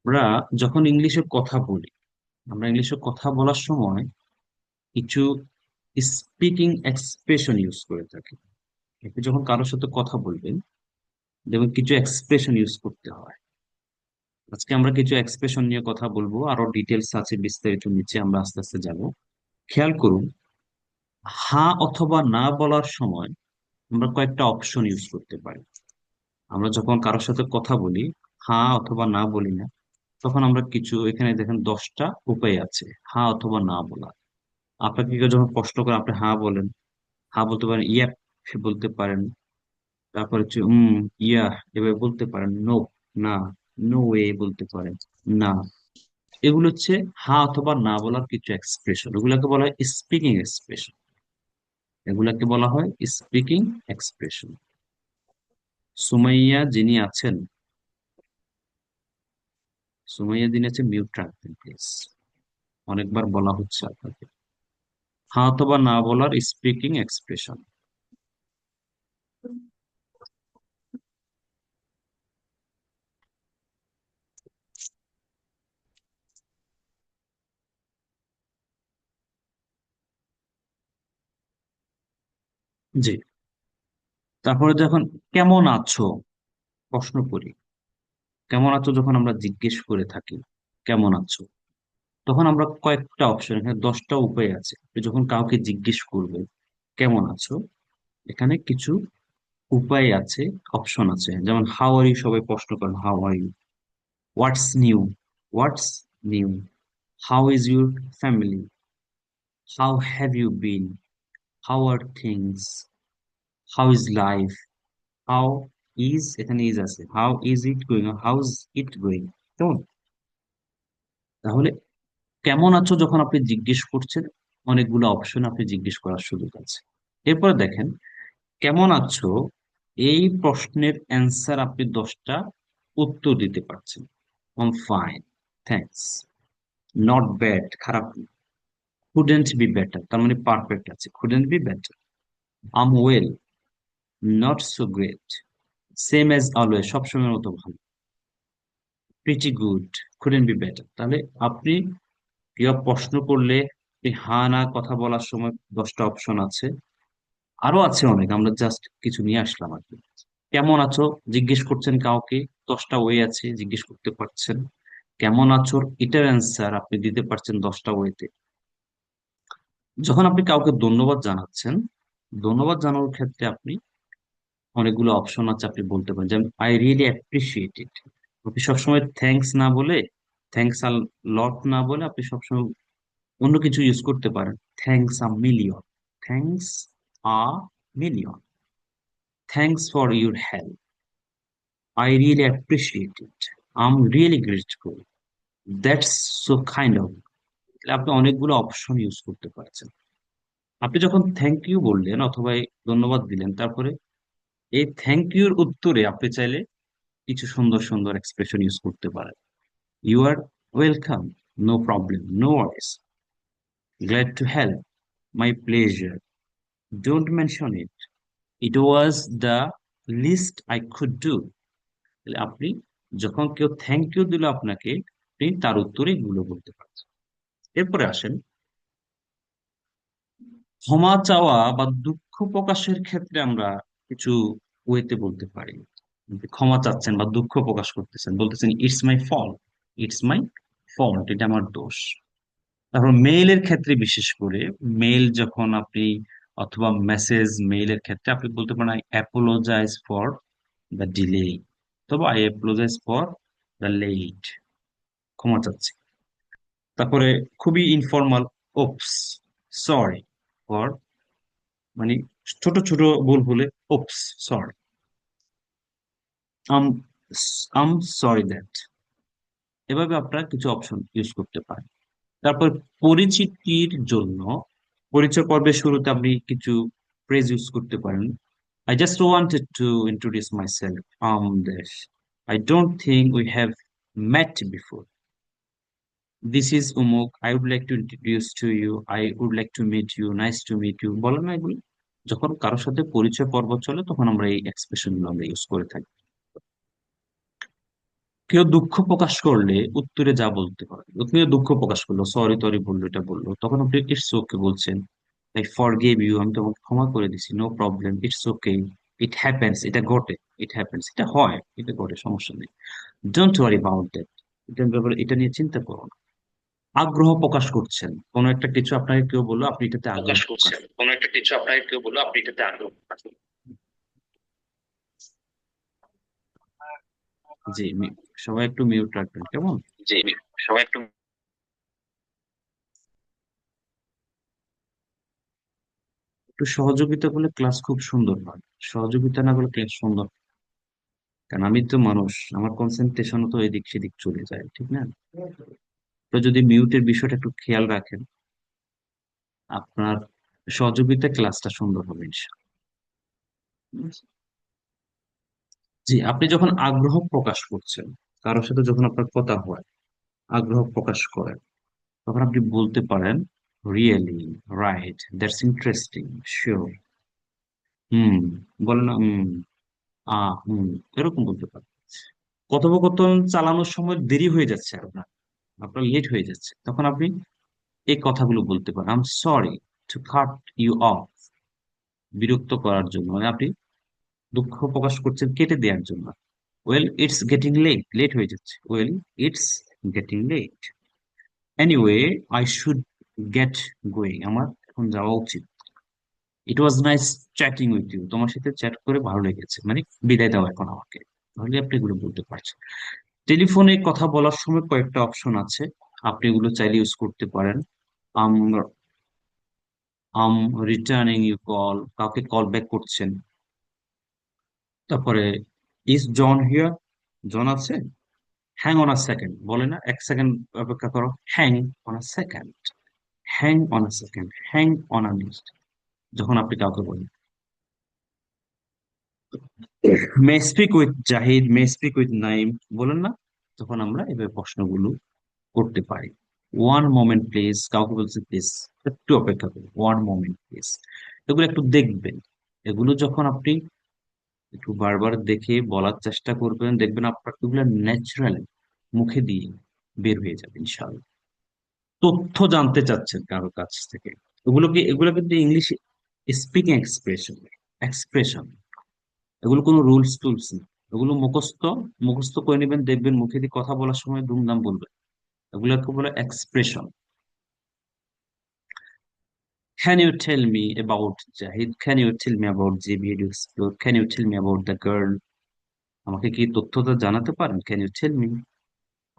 আমরা যখন ইংলিশে কথা বলি, আমরা ইংলিশে কথা বলার সময় কিছু স্পিকিং এক্সপ্রেশন ইউজ করে থাকি। আপনি যখন কারোর সাথে কথা বলবেন, দেখবেন কিছু এক্সপ্রেশন ইউজ করতে হয়। আজকে আমরা কিছু এক্সপ্রেশন নিয়ে কথা বলবো, আরো ডিটেলস আছে বিস্তারিত নিচে আমরা আস্তে আস্তে যাব। খেয়াল করুন, হ্যাঁ অথবা না বলার সময় আমরা কয়েকটা অপশন ইউজ করতে পারি। আমরা যখন কারোর সাথে কথা বলি, হ্যাঁ অথবা না বলি না, তখন আমরা কিছু এখানে দেখেন 10টা উপায় আছে হ্যাঁ অথবা না বলা। আপনাকে কেউ যখন প্রশ্ন করে আপনি হ্যাঁ বলেন, হ্যাঁ বলতে পারেন, ইয়া বলতে পারেন, তারপর হচ্ছে ইয়া এভাবে বলতে পারেন, নো না, নো ওয়ে বলতে পারেন, না। এগুলো হচ্ছে হ্যাঁ অথবা না বলার কিছু এক্সপ্রেশন, এগুলোকে বলা হয় স্পিকিং এক্সপ্রেশন। এগুলাকে বলা হয় স্পিকিং এক্সপ্রেশন। সুমাইয়া যিনি আছেন, সুমাইয়া যিনি আছেন, মিউট রাখবেন প্লিজ। অনেকবার বলা হচ্ছে আপনাকে। হ্যাঁ অথবা না বলার স্পিকিং এক্সপ্রেশন। জি। তারপরে যখন কেমন আছো প্রশ্ন করি, কেমন আছো যখন আমরা জিজ্ঞেস করে থাকি কেমন আছো, তখন আমরা কয়েকটা অপশন, এখানে 10টা উপায় আছে। আপনি যখন কাউকে জিজ্ঞেস করবেন কেমন আছো, এখানে কিছু উপায় আছে, অপশন আছে। যেমন হাউ আর ইউ, সবাই প্রশ্ন করেন how are you. What's new, what's new. How is your family, how have you been, how are things, how is life, how is, এখানে ইজ আছে, how is it going, how is it going. কেমন? তাহলে কেমন আছো যখন আপনি জিজ্ঞেস করছেন, অনেকগুলো অপশন আপনি জিজ্ঞেস করার সুযোগ আছে। এরপরে দেখেন, কেমন আছো এই প্রশ্নের অ্যান্সার আপনি 10টা উত্তর দিতে পারছেন। ফাইন, থ্যাঙ্কস, নট ব্যাড, খারাপ না, কুডেন্ট বি বেটার, তার মানে পারফেক্ট আছে, couldn't be better, um well, not so great, same as always, সবসময়ের মতো ভালো, pretty good, couldn't be better. তাহলে আপনি কেউ প্রশ্ন করলে এই হা না কথা বলার সময় 10টা অপশন আছে। আরো আছে অনেক, আমরা জাস্ট কিছু নিয়ে আসলাম আর কি। কেমন আছো জিজ্ঞেস করছেন কাউকে, 10টা ওয়ে আছে জিজ্ঞেস করতে পারছেন। কেমন আছো এটার অ্যান্সার আপনি দিতে পারছেন 10টা ওয়েতে। যখন আপনি কাউকে ধন্যবাদ জানাচ্ছেন, ধন্যবাদ জানানোর ক্ষেত্রে আপনি অনেকগুলো অপশন আছে, আপনি বলতে পারেন যেমন আই রিয়েলি অ্যাপ্রিসিয়েট ইট। আপনি সবসময় থ্যাঙ্কস না বলে, থ্যাঙ্কস আ লট না বলে আপনি সবসময় অন্য কিছু ইউজ করতে পারেন। Thanks a million, thanks a million, thanks for your help, I really appreciate it, I am really grateful, that's so kind of. আপনি অনেকগুলো অপশন ইউজ করতে পারছেন। আপনি যখন থ্যাংক ইউ বললেন অথবা এই ধন্যবাদ দিলেন, তারপরে এই থ্যাংক ইউর উত্তরে আপনি চাইলে কিছু সুন্দর সুন্দর এক্সপ্রেশন ইউজ করতে পারেন। You are welcome, no problem, no worries, glad to help, my pleasure, don't mention it, it was the least I could do. আপনি যখন কেউ থ্যাংক ইউ দিল আপনাকে, আপনি তার উত্তরে এগুলো বলতে পারছেন। এরপরে আসেন, ক্ষমা চাওয়া বা দুঃখ প্রকাশের ক্ষেত্রে আমরা কিছু ওয়েতে বলতে পারি। আপনি ক্ষমা চাচ্ছেন বা দুঃখ প্রকাশ করতেছেন, বলতেছেন it's my fault, it's my fault, এটা আমার দোষ। তারপর মেইলের ক্ষেত্রে বিশেষ করে, মেইল যখন আপনি অথবা মেসেজ মেইলের ক্ষেত্রে আপনি বলতে পারেন I apologise for the delay, অথবা I apologise for the late, ক্ষমা চাচ্ছি। তারপরে খুবই ইনফর্মাল, ওপস, সরি ফর, মানে ছোট ছোট ভুল হলে oops, sorry, um um sorry that. এভাবে আপনারা কিছু অপশন ইউজ করতে পারেন। তারপর পরিচিতির জন্য, পরিচয় পর্বের শুরুতে আপনি কিছু ফ্রেজ ইউজ করতে পারেন। I just wanted to introduce myself, দেশ, I don't think we have met before, this is উমুক, I would like to introduce to you, I would like to meet you, nice to meet you, বলে না এগুলো? যখন কারোর সাথে পরিচয় পর্ব চলে তখন আমরা এই এক্সপ্রেশন গুলো আমরা ইউজ করে থাকি। কেউ দুঃখ প্রকাশ করলে উত্তরে যা বলতে পারে, কেউ দুঃখ প্রকাশ করলো, সরি টরি বললো, এটা বললো, তখন আপনি ইটস ওকে বলছেন, আই ফরগিভ ইউ, আমি তোমাকে ক্ষমা করে দিছি, no problem, it's okay, it happens, এটা ঘটে, ইট হ্যাপেন্স, এটা হয়, এটা ঘটে, সমস্যা নেই, ডোন্ট ওয়ারি অ্যাবাউট দ্যাট, এটা ব্যাপারে এটা নিয়ে চিন্তা করো না। আগ্রহ প্রকাশ করছেন, কোনো একটা কিছু আপনাকে কেউ বললো, আপনি এটাতে আগ্রহ প্রকাশ প্রকাশ। করছেন, কোনো একটা কিছু আপনাকে কেউ বললো, আপনি এটাতে আগ্রহ প্রকাশ করছেন। জি, সবাই একটু মিউট রাখবেন কেমন। জি, সবাই একটু। একটু সহযোগিতা করলে ক্লাস খুব সুন্দর হয়, সহযোগিতা না করলে ক্লাস সুন্দর, কারণ আমি তো মানুষ, আমার কনসেন্ট্রেশনও তো এদিক সেদিক চলে যায়, ঠিক না? তো যদি মিউটের বিষয়টা একটু খেয়াল রাখেন, আপনার সহযোগিতা ক্লাসটা সুন্দর হবে ইনশাআল্লাহ। জি, আপনি যখন আগ্রহ প্রকাশ করছেন, কারোর সাথে যখন আপনার কথা হয়, আগ্রহ প্রকাশ করেন, তখন আপনি বলতে পারেন really, right, that's interesting, sure, hmm, বলেন না হুম, এরকম বলতে পারেন। কথোপকথন চালানোর সময় দেরি হয়ে যাচ্ছে, আপনার আপনার লেট হয়ে যাচ্ছে, তখন আপনি এই কথাগুলো বলতে পারেন, I am sorry to cut you off, বিরক্ত করার জন্য, মানে আপনি দুঃখ প্রকাশ করছেন কেটে দেওয়ার জন্য। Well it's getting late, late হয়ে যাচ্ছে, well it's getting late, anyway I should get going, আমার এখন যাওয়া উচিত, it was nice chatting with you, তোমার সাথে চ্যাট করে ভালো লেগেছে, মানে বিদায় দাও এখন আমাকে, তাহলে আপনি এগুলো বলতে পারছেন। টেলিফোনে কথা বলার সময় কয়েকটা অপশন আছে, আপনি এগুলো চাইলে ইউজ করতে পারেন। আম আম রিটার্নিং ইউ কল, কাউকে কল ব্যাক করছেন। তারপরে ইজ জন হিয়ার, জন আছে, হ্যাং অন আ সেকেন্ড, বলে না এক সেকেন্ড অপেক্ষা করো, hang on a second, hang on a second, hang on a minute, যখন আপনি কাউকে বলেন। May speak with Zahid, may speak with Naim, বলেন না, তখন আমরা এভাবে প্রশ্নগুলো করতে পারি। ওয়ান মোমেন্ট প্লিজ, কাউকে বলছে প্লিজ একটু অপেক্ষা করুন, ওয়ান মোমেন্ট প্লিজ, এগুলো একটু দেখবেন। এগুলো যখন আপনি একটু বারবার দেখে বলার চেষ্টা করবেন, দেখবেন আপনার এগুলো ন্যাচারাল মুখে দিয়ে বের হয়ে যাবে ইনশাআল্লাহ। তথ্য জানতে চাচ্ছেন কারোর কাছ থেকে, এগুলো কিন্তু ইংলিশ স্পিকিং এক্সপ্রেশন, এক্সপ্রেশন, এগুলো কোনো রুলস টুলস না, এগুলো মুখস্থ, মুখস্থ করে নেবেন, দেখবেন মুখে দিয়ে কথা বলার সময় দুমদাম বলবেন, এগুলোকে বলে expression. Can you tell me about Jahid? Can you tell me about JB Edu Explore? Can you tell me about the girl? আমাকে কি তথ্যটা জানাতে পারেন? Can you tell me?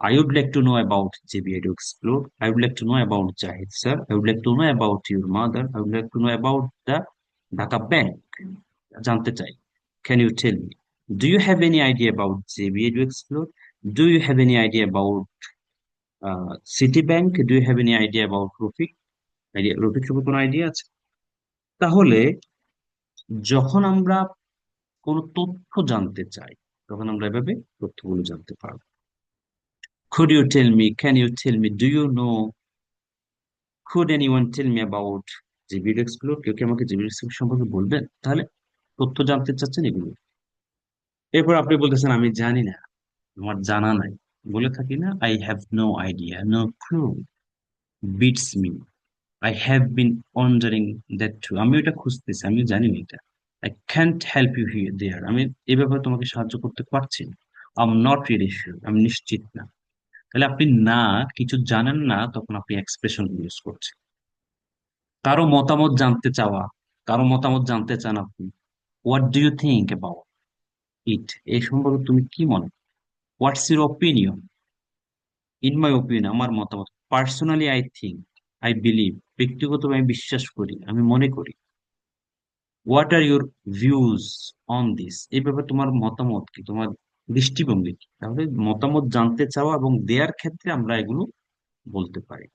I would like to know about JB Edu Explore. I would like to know about Jahid sir. I would like to know about your mother. I would like to know about the Dhaka Bank. জানতে চাই। Can you tell me? Do you have any idea about JB Edu Explore? Do you have any idea about Citibank? Do you have any idea about Rufik? Idea, Rafiq সম্পর্কে কোনো idea আছে? তাহলে যখন আমরা কোনো তথ্য জানতে চাই, তখন আমরা এভাবে তথ্যগুলো জানতে পারবো। Could you tell me? Can you tell me? Do you know? Could anyone tell me about জিবিডি explore? কেউ কি আমাকে জিবিডি এক্সপ্লোর সম্পর্কে বলবেন? তাহলে তথ্য জানতে চাচ্ছেন এগুলো। এরপর আপনি বলতেছেন আমি জানি না, আমার জানা নাই, বলে থাকি না, I have no idea, no clue, bits me, I have been wandering that two, আমি ওটা খুঁজতেছি, আমি জানি না এটা। I can't help you here there, আমি এ ব্যাপারে তোমাকে সাহায্য করতে পারছি না। I am not really sure, আমি নিশ্চিত না। তাহলে আপনি না, কিছু জানেন না, তখন আপনি এক্সপ্রেশন ইউজ করছেন। কারো মতামত জানতে চাওয়া, কারো মতামত জানতে চান আপনি, what do you think about it, এই সম্পর্কে তুমি কি মনে, what's your opinion, in my opinion, আমার মতামত, personally I think, I believe, ব্যক্তিগতভাবে আমি বিশ্বাস করি, আমি মনে করি, what are your views on this, এই ব্যাপারে তোমার মতামত কি, তোমার দৃষ্টিভঙ্গি কি। তাহলে মতামত জানতে চাওয়া এবং দেয়ার ক্ষেত্রে আমরা এগুলো বলতে পারি।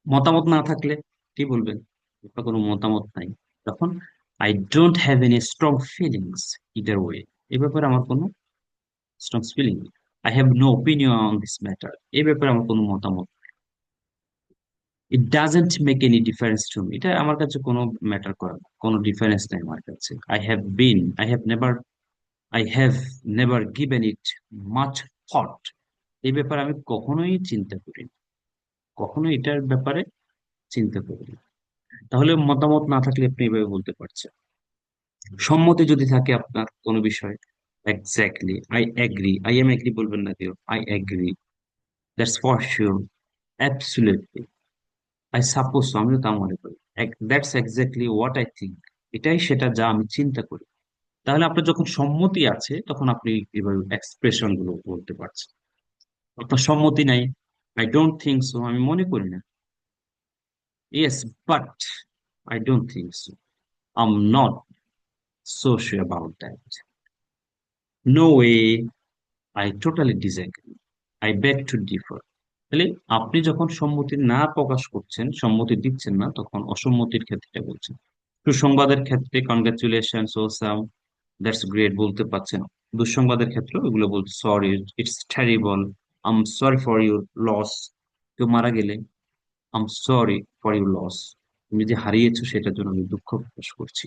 মতামত না থাকলে কি বলবেন, আপনার কোনো মতামত নাই, তখন I don't have any strong feelings either way, এ ব্যাপারে আমার কোনো strong feeling, I have no opinion on this matter, এ ব্যাপারে আমার কোনো মতামত, it doesn't make any difference to me, এটা আমার কাছে কোনো ম্যাটার করে না, কোনো ডিফারেন্স নেই আমার কাছে। I have been, I have never, I have never given it much thought. এই ব্যাপারে আমি কখনোই চিন্তা করিনি, কখনো এটার ব্যাপারে চিন্তা করিনি। তাহলে মতামত না থাকলে আপনি এভাবে বলতে পারছেন। সম্মতি যদি থাকে আপনার কোনো বিষয়ে, exactly, I agree, I am agree বলবেন না কেউ, I agree, that's for sure, absolutely, I suppose, আমিও তা মনে করি, that's exactly what I think, এটাই সেটা যা আমি চিন্তা করি। তাহলে আপনার যখন সম্মতি আছে তখন আপনি এভাবে এক্সপ্রেশন গুলো বলতে পারছেন। আপনার সম্মতি নাই, আই ডোন্ট থিঙ্ক সো, আমি মনে করি না, yes but I don't think so, I am not so sure about that, no way, I totally disagree, I beg to differ. তাহলে আপনি যখন সম্মতি না প্রকাশ করছেন, সম্মতি দিচ্ছেন না, তখন অসম্মতির ক্ষেত্রে বলছেন। সুসংবাদের ক্ষেত্রে কনগ্রাচুলেশন, ওসাম, দ্যাটস গ্রেট বলতে পারছেন। দুঃসংবাদের ক্ষেত্রে ওইগুলো বলতে sorry, it's terrible, I'm sorry for your loss. কেউ মারা গেলে I'm sorry for your loss, তুমি যে হারিয়েছো সেটার জন্য আমি দুঃখ প্রকাশ করছি।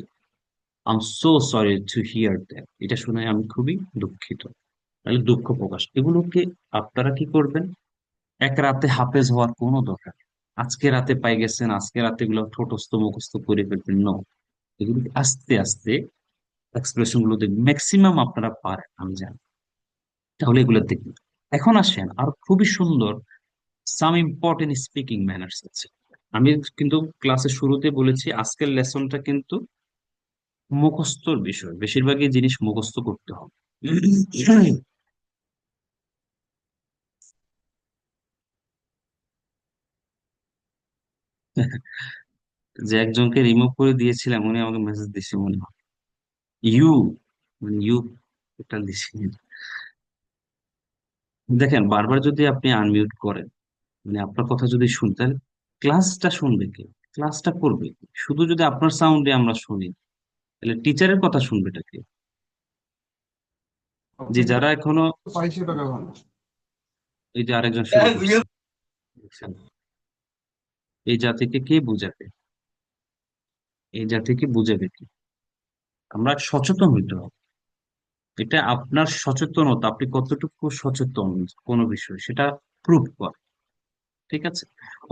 I'm so sorry to hear that, এটা শুনে আমি খুবই দুঃখিত। তাহলে দুঃখ প্রকাশ, এগুলোকে আপনারা কি করবেন? এক রাতে হাফেজ হওয়ার কোনো দরকার নেই। আজকে রাতে পাই গেছেন, আজকে রাতে এগুলো ঠোঁটস্থ মুখস্থ করে ফেলবেন, ন, এগুলো আস্তে আস্তে এক্সপ্রেশন গুলো দেখবেন, ম্যাক্সিমাম আপনারা পারেন আমি জানি। তাহলে এগুলো দেখবেন। এখন আসেন আর খুবই সুন্দর সাম ইম্পর্টেন্ট স্পিকিং ম্যানার্স আছে। আমি কিন্তু ক্লাসের শুরুতে বলেছি আজকের লেসনটা কিন্তু মুখস্থর বিষয়, বেশিরভাগই জিনিস মুখস্থ করতে হবে। যে একজনকে রিমুভ করে দিয়েছিলাম উনি আমাকে মেসেজ দিচ্ছে মনে হয়, ইউ, মানে ইউ এটা দিছি। দেখেন বারবার যদি আপনি আনমিউট করেন, মানে আপনার কথা যদি শুনতে, ক্লাসটা শুনবে কে? ক্লাসটা করবে কে? শুধু যদি আপনার সাউন্ডে আমরা শুনি, তাহলে টিচারের কথা শুনবেটা কে? যে যারা এখনো, পাইছি টাকা ভালো। এই যে আরেকজন শুরু করছে, দেখছেন? এই জাতিকে কে বুঝাবে? এই জাতিকে বুঝাবে কি? আমরা সচেতন হইতে হবে। এটা আপনার সচেতনতা, আপনি কতটুকু সচেতন কোনো বিষয় সেটা প্রুভ করে। ঠিক আছে,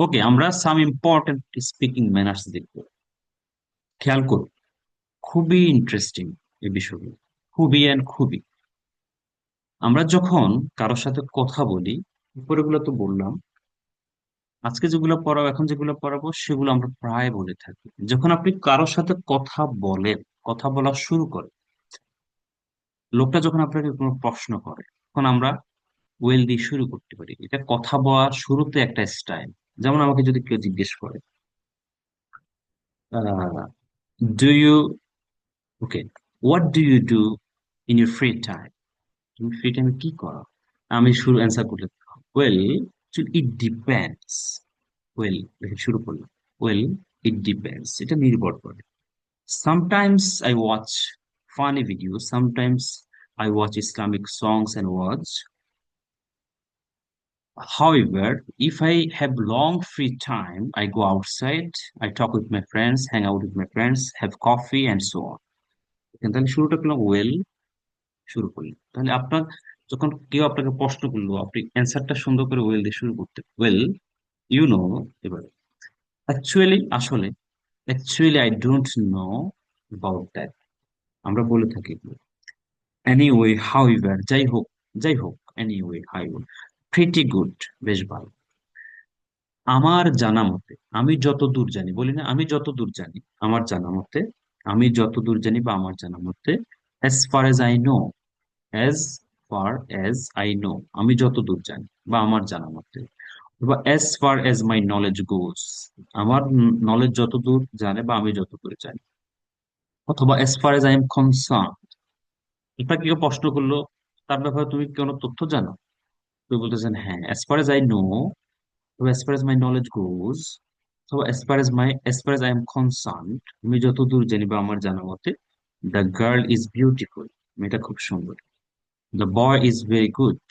ওকে, আমরা সাম ইম্পর্টেন্ট স্পিকিং ম্যানার্স দেখবো। খেয়াল করুন, খুবই ইন্টারেস্টিং এই বিষয়গুলো, খুবই অ্যান্ড খুবই। আমরা যখন কারোর সাথে কথা বলি, উপরেগুলো তো বললাম, আজকে যেগুলো পড়াবো, এখন যেগুলো পড়াবো সেগুলো আমরা প্রায় বলে থাকি। যখন আপনি কারোর সাথে কথা বলেন, কথা বলা শুরু করেন, লোকটা যখন আপনাকে কোনো প্রশ্ন করে, তখন আমরা ওয়েল দিয়ে শুরু করতে পারি। এটা কথা বলার শুরুতে একটা স্টাইল। যেমন আমাকে যদি কেউ জিজ্ঞেস করে, do you, okay, what do you do in your free time, তুমি ফ্রি টাইমে কি করো? আমি শুরু অ্যান্সার করলে, ওয়েল, ইট ডিপেন্ডস, ওয়েল, শুরু করলাম, ওয়েল, ইট ডিপেন্ডস, এটা নির্ভর করে। Sometimes I watch funny video, sometimes I watch Islamic songs and watch. However, if I have long free time, I go outside, I talk with my friends, hang out with my friends, have coffee and so on. তাহলে শুরুটা করলাম well, শুরু করলেন। তাহলে আপনার যখন কেউ আপনাকে প্রশ্ন করলো, আপনি অ্যান্সারটা সুন্দর করে ওয়েল দিয়ে শুরু করতে, ওয়েল, ইউ নো, এবার অ্যাকচুয়ালি, আসলে, actually I don't know about that, আমরা বলে থাকি। এনিওয়ে, হাউএভার, যাই হোক, যাই হোক, এনিওয়ে, হাউএভার, প্রিটি গুড, বেশ ভালো। আমার জানা মতে, আমি যতদূর জানি, বলি না, আমি যতদূর জানি, আমার জানা মতে, আমি যতদূর জানি বা আমার জানা মতে, as far as I know, as far as I know, আমি যতদূর জানি বা আমার জানা মতে, বা as far as my knowledge goes, আমার নলেজ যতদূর জানে বা আমি যতদূর জানি, অথবা as far as I am concern. এটা কেউ প্রশ্ন করলো, তার ব্যাপারে তুমি কোনো তথ্য জানো? তুমি বলতেছেন হ্যাঁ, as far as I no, as far as my knowledge goes, so as far as I am concerned, আমি যতদূর জানি বা আমার জানা মতে, the girl is beautiful, মেয়েটা খুব সুন্দর, the boy is very good,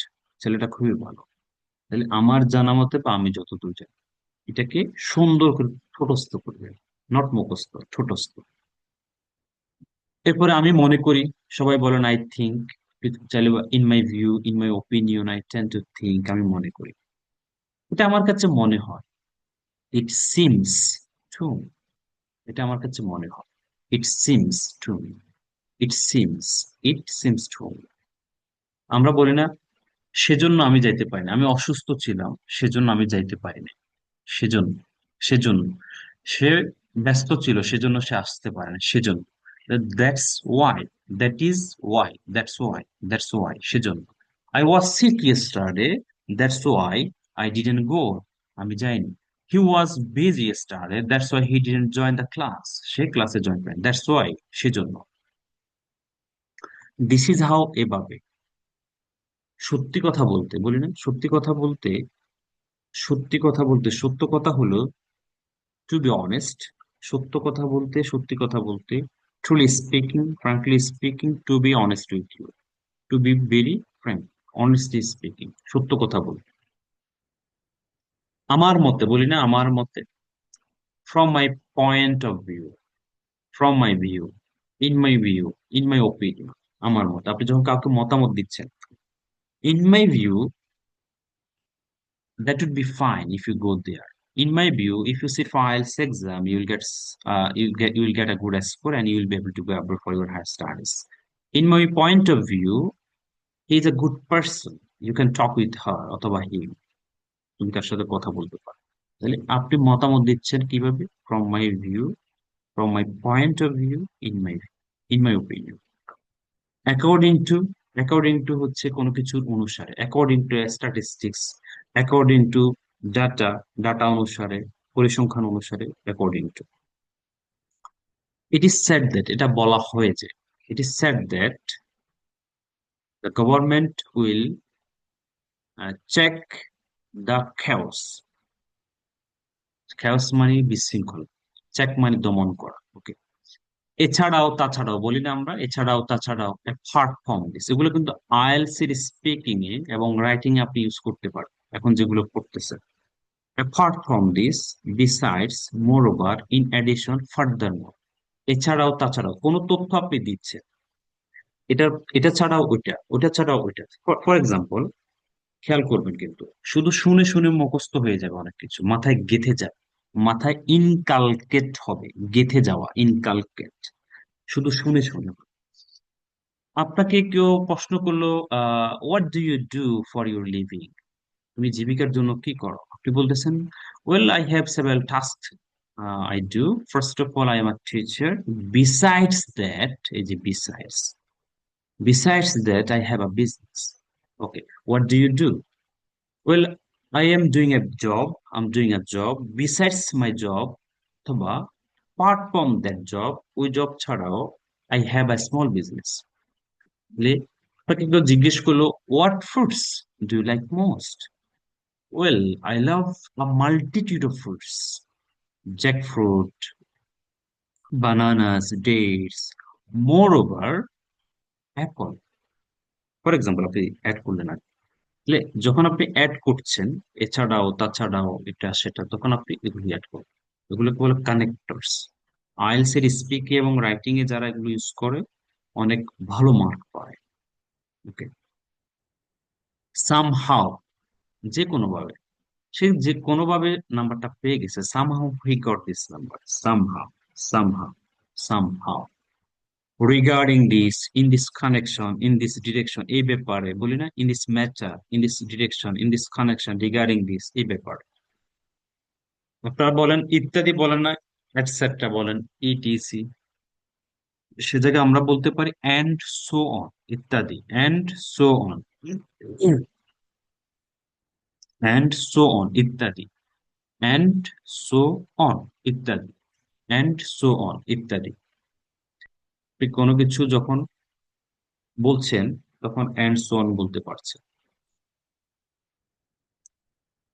ছেলেটা খুবই ভালো। তাহলে আমার জানা মতে বা আমি যতদূর জানি, এটাকে সুন্দর করে ছোটস্থ করবে, নট মুখস্থ, ছোটস্থ। এরপরে আমি মনে করি, সবাই বলেন আই থিঙ্ক, চাইলে in my view, in my opinion, I tend to think, আমি মনে করি। এটা আমার কাছে মনে হয়, ইট সিমস টু, এটা আমার কাছে মনে হয়, it seems to me, it seems, it seems to me. আমরা বলি না, সেজন্য আমি যাইতে পারি না, আমি অসুস্থ ছিলাম সেজন্য আমি যাইতে পারিনি, সেজন্য, সেজন্য সে ব্যস্ত ছিল সেজন্য সে আসতে পারে না, সেজন্য, that's why, that is why, that's why, that's why, সেজন্য। I was sick yesterday, that's why I didn't go, আমি যাইনি। He was busy yesterday, that's why he didn't join the class, সে ক্লাসে জয়েন করেন, দ্যাটস ওয়াই, সেজন্য। This is how, এভাবে। সত্যি কথা বলতে বলি না, সত্যি কথা বলতে, সত্যি কথা বলতে, সত্য কথা হলো, টু বি অনেস্ট, সত্য কথা বলতে, সত্যি কথা বলতে, truly speaking, frankly speaking, to be honest with you, to be very frank, honestly speaking, সত্য কথা বলতে, আমার মতে বলি না, আমার মতে, from my point of view, from my view, in my view, in my opinion, আমার মতে, আপনি যখন কাউকে মতামত দিচ্ছেন, in my view, that would be fine if you go there. In my view, if you sit for IELTS exam, you will get a good score and you will be able to go abroad for your higher studies. In my point of view, he is a good person. You can talk with her অথবা him. তুমি তার সাথে কথা বলতে পারো। তাহলে আপনি মতামত দিচ্ছেন কিভাবে? From my view, from my point of view, in my opinion. According to, according to হচ্ছে কোনো কিছুর অনুসারে, according to statistics, according to data, data অনুসারে, পরিসংখ্যান অনুসারে, according to. It is said that, এটা বলা হয়েছে, it is said that the government will check the chaos, chaos মানে বিশৃঙ্খল, চেক মানে দমন করা, ওকে। এছাড়াও তাছাড়াও বলি না আমরা, এছাড়াও তাছাড়াও, অ্যাপার্ট ফ্রম দিস, এগুলো কিন্তু আইএলটিএস এর স্পিকিং এ এবং রাইটিং এ আপনি ইউজ করতে পারেন, এখন যেগুলো পড়তেছেন। Apart from this, besides, moreover, in addition, furthermore, এছাড়াও তাছাড়াও কোনো তথ্য আপনি দিচ্ছেন, এটা, এটা ছাড়াও ওইটা, ওটা ছাড়াও ওইটা। ফর এক্সাম্পল, খেয়াল করবেন কিন্তু, শুধু শুনে শুনে মুখস্থ হয়ে যাবে অনেক কিছু, মাথায় গেঁথে যাবে, মাথায় ইনকালকেট হবে, গেঁথে যাওয়া, ইনকালকেট, শুধু শুনে শুনে। আপনাকে কেউ প্রশ্ন করলো, what do you do for your living, তুমি জীবিকার জন্য কি করো, আপনি বলতেছেন, well I have several task I do, first of all I am a teacher, besides that, এই যে besides, besides that I have a business, okay. What do you do, well I am doing a job, I am doing a job besides my job, অথবা part from that job, ওই job ছাড়াও I have a small business. বলে, আপনাকে কেউ জিজ্ঞেস করলো, what fruits do you like most, well I love a multitude of fruits, jackfruit, bananas, dates, more over apple. For example আপনি add করলেন আর কি। তাহলে যখন আপনি অ্যাড করছেন, এছাড়াও তাছাড়াও এটা সেটা, তখন আপনি এগুলি অ্যাড করবেন, এগুলোকে বলে কানেক্টরস। আইএলটিএস এর স্পিকিং এবং রাইটিং এ যারা এগুলো ইউজ করে অনেক ভালো মার্ক পায়, ওকে। সামহাও, যে কোনো ভাবে, সে যে কোনোভাবে নাম্বারটা পেয়ে গেছে, somehow he got this number, somehow, somehow, somehow, regarding this, in this connection, in this direction, এই ব্যাপারে বলি না, in this matter, in this direction, in this connection, regarding this, এই ব্যাপারে। আপনারা বলেন ইত্যাদি, বলেন না এটসেট্রা, বলেন ইটিসি, সে জায়গায় আমরা বলতে পারি এন্ড সো অন, ইত্যাদি, and so on, and so on, ইত্যাদি, এন্ড সো অন, ইত্যাদি, এন্ড সো অন, ইত্যাদি। আপনি কোনো কিছু যখন বলছেন তখন এন্ড সো অন বলতে পারছেন।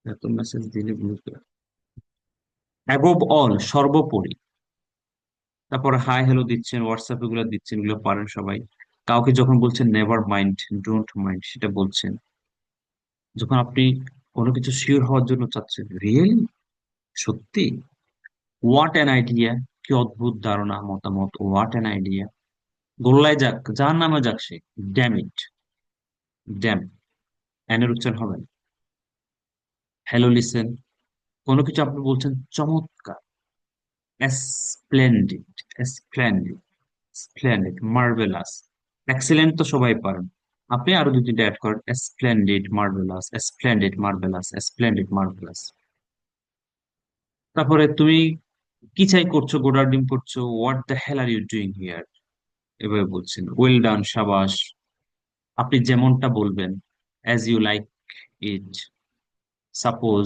এত মেসেজ দিলে বুঝবে। অ্যাবভ অল, সর্বোপরি। তারপর হাই হ্যালো দিচ্ছেন, হোয়াটসঅ্যাপ এগুলো দিচ্ছেন, এগুলো পারেন সবাই। কাউকে যখন বলছেন নেভার মাইন্ড, ডোন্ট মাইন্ড, সেটা বলছেন। যখন আপনি কোনো কিছু শিওর হওয়ার জন্য চাচ্ছেন, রিয়েলি, সত্যি, হোয়াট অ্যান আইডিয়া, কি অদ্ভুত ধারণা, মতামত, হোয়াট অ্যান আইডিয়া, গোল্লায় যাক, যার নামে যাক সে, ড্যাম ইট, ড্যাম, এনের উচ্চারণ হবে না। হ্যালো লিসেন, কোনো কিছু আপনি বলছেন চমৎকার, splendid, splendid, splendid, marvelous, excellent তো সবাই পারেন, আপনি আরো দুই তিনটা অ্যাড করেন, splendid marvelous, splendid marvelous, splendid marvelous. তারপরে তুমি কি চাই করছো, গোডার ডিম করছো, what the hell are you doing here, এভাবে বলছেন। ওয়েল ডান, সাবাস, আপনি যেমনটা বলবেন, as you like it, suppose,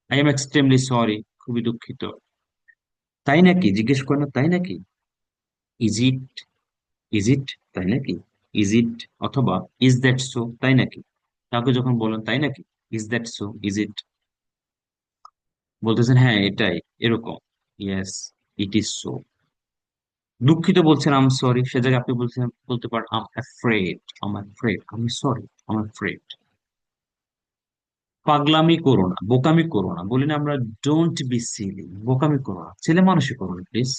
I am extremely sorry, খুবই দুঃখিত, তাই নাকি, জিজ্ঞেস করেন না, তাই নাকি, ইজ ইট, ইজ ইট, তাই নাকি, ইজ ইট, অথবা ইজ দ্যাট সো, তাই নাকি, কাউকে যখন বলেন তাই নাকি, is that so, is it, বলতেছেন হ্যাঁ এটাই, এরকম, ইয়েস, ইট ইজ সো। দুঃখিত বলছেন আম সরি, সে জায়গায় আপনি বলছেন, বলতে পারেন আম অ্যাফ্রেড, আম অ্যাফ্রেড, আমি সরি, আম অ্যাফ্রেড। পাগলামি করো না, বোকামি করো না, বলি না আমরা, ডোন্ট বি সিলি, বোকামি করো না, ছেলে মানুষই করো না please,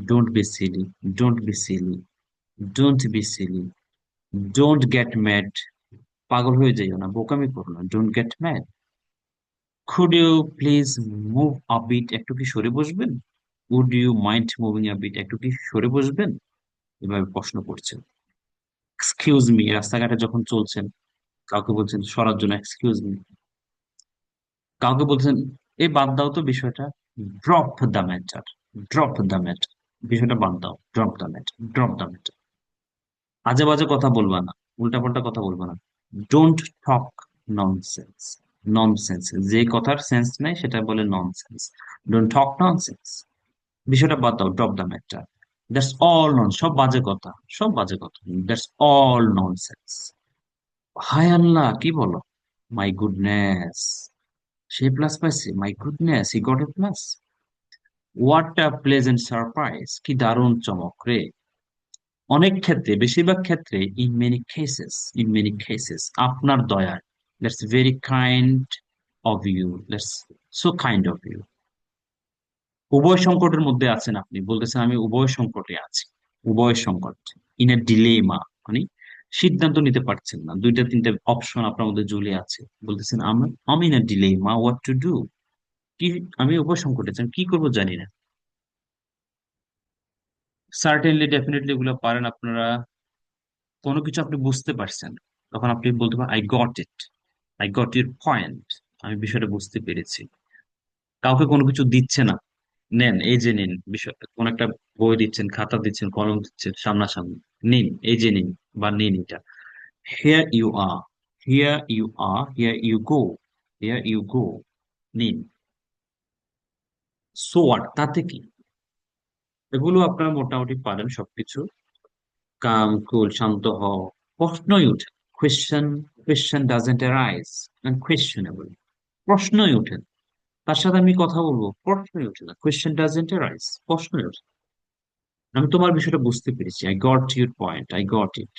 don't be silly, don't be silly, don't be silly, don't get mad, পাগল হয়ে যাইও না, বোকামি করো না, don't get mad. Could you please move a bit, একটু কি সরে বসবেন, would you mind moving a bit, একটু কি সরে বসবেন, এভাবে প্রশ্ন করছেন। এক্সকিউজ মি, রাস্তাঘাটে যখন চলছেন, কাউকে বলছেন সরার জন্য, এক্সকিউজ মি, কাউকে বলছেন এই বাদ দাও তো বিষয়টা, drop the matter, drop the matter, বিষয়টা বাদ দাও, drop the matter, drop the matter. আজে বাজে কথা বলবা না, উল্টাপাল্টা কথা বলবা না, ডোন্ট টক ননসেন্স, ননসেন্স, যে কথার সেন্স নাই সেটা বলে ননসেন্স, ডোন্ট টক ননসেন্স, বিষয়টা বাদ দাও, drop the matter, that's all non, সব বাজে কথা, সব বাজে কথা, দ্যাটস অল ননসেন্স। হায় আল্লাহ, কি বলো, মাই গুডনেস, সে প্লাস পাইছে, my goodness, he got A plus, what a pleasant surprise, কি দারুণ চমক রে। অনেক ক্ষেত্রে, বেশিরভাগ ক্ষেত্রে, in many cases, in many cases, আপনার দয়ায়, that's very kind of you, that's so kind of you. উভয় সংকটের মধ্যে আছেন আপনি, বলতেছেন আমি উভয় সংকটে আছি, উভয় সংকট, ইন এ ডিলেমা, মানে সিদ্ধান্ত নিতে পারছেন না, দুইটা তিনটা অপশন আপনার মধ্যে ঝুলে আছে, বলতেছেন আমি, আমি in a dilemma, what to do, কি, আমি উভয় সংকটে আছি, আমি কি করবো জানি না। সার্টেনলি, ডেফিনেটলি এগুলো পারেন আপনারা। কোনো কিছু আপনি বুঝতে পারছেন, তখন আপনি বলতে পারেন I got it, I got your point, আমি বিষয়টা বুঝতে পেরেছি। কাউকে কোনো কিছু দিচ্ছে না, নেন এই যে নিন, বিষয় কোন একটা বই দিচ্ছেন, খাতা দিচ্ছেন, কলম দিচ্ছেন সামনাসামনি, নিন এই যে নিন, বা নিন এটা, here you are, here you are, here you go, here you go, নিন, সো হোয়াট, তাতে কি, এগুলো আপনারা মোটামুটি পারেন সবকিছু। কাম কুল, শান্ত হও, প্রশ্নই উঠে, কোয়েশ্চেন, কোয়েশ্চেন ডাজেন্ট অ্যারাইজ, আনকোয়েশ্চেনেবল, প্রশ্নই ওঠে না। তার সাথে আমি কথা বলবো, প্রশ্নই ওঠে না, কোয়েশ্চেন ডাজেন্ট অ্যারাইজ, প্রশ্নই ওঠে না। আমি তোমার বিষয়টা বুঝতে পেরেছি, I got your point, I got it,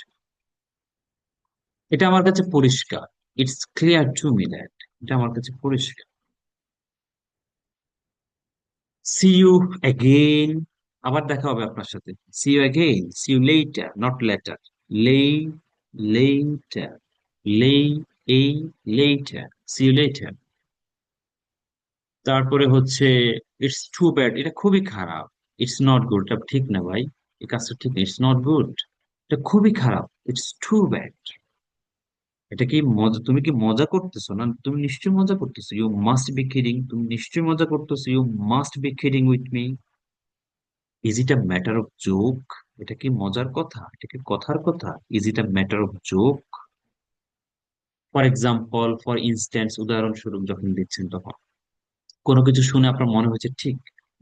এটা আমার কাছে পরিষ্কার, it's clear to me that, এটা আমার কাছে পরিষ্কার। সি ইউ অ্যাগেইন, আবার দেখা হবে আপনার সাথে, see you again, see you later, not later, লে, লেটার, লে, এই, লেটার, সি ইউ লেটার। তারপরে হচ্ছে ইটস টু ব্যাড, এটা খুবই খারাপ, ইটস নট গুড, এটা ঠিক না ভাই, এই কাজটা ঠিক না, ইটস নট গুড, এটা খুবই খারাপ, ইটস টু ব্যাড। এটা কি মজা, তুমি কি মজা করতেছো না, তুমি নিশ্চয়ই মজা করতেছো, ইউ মাস্ট বি কিডিং, তুমি নিশ্চয়ই মজা করতেছো, you must be kidding with me, is it a matter of joke, এটা কি মজার কথা, এটা কি কথার কথা, is it a matter of joke. For example, for instance, উদাহরণস্বরূপ যখন দিচ্ছেন তখন কোনো কিছু শুনে আপনার মনে হচ্ছে ঠিক,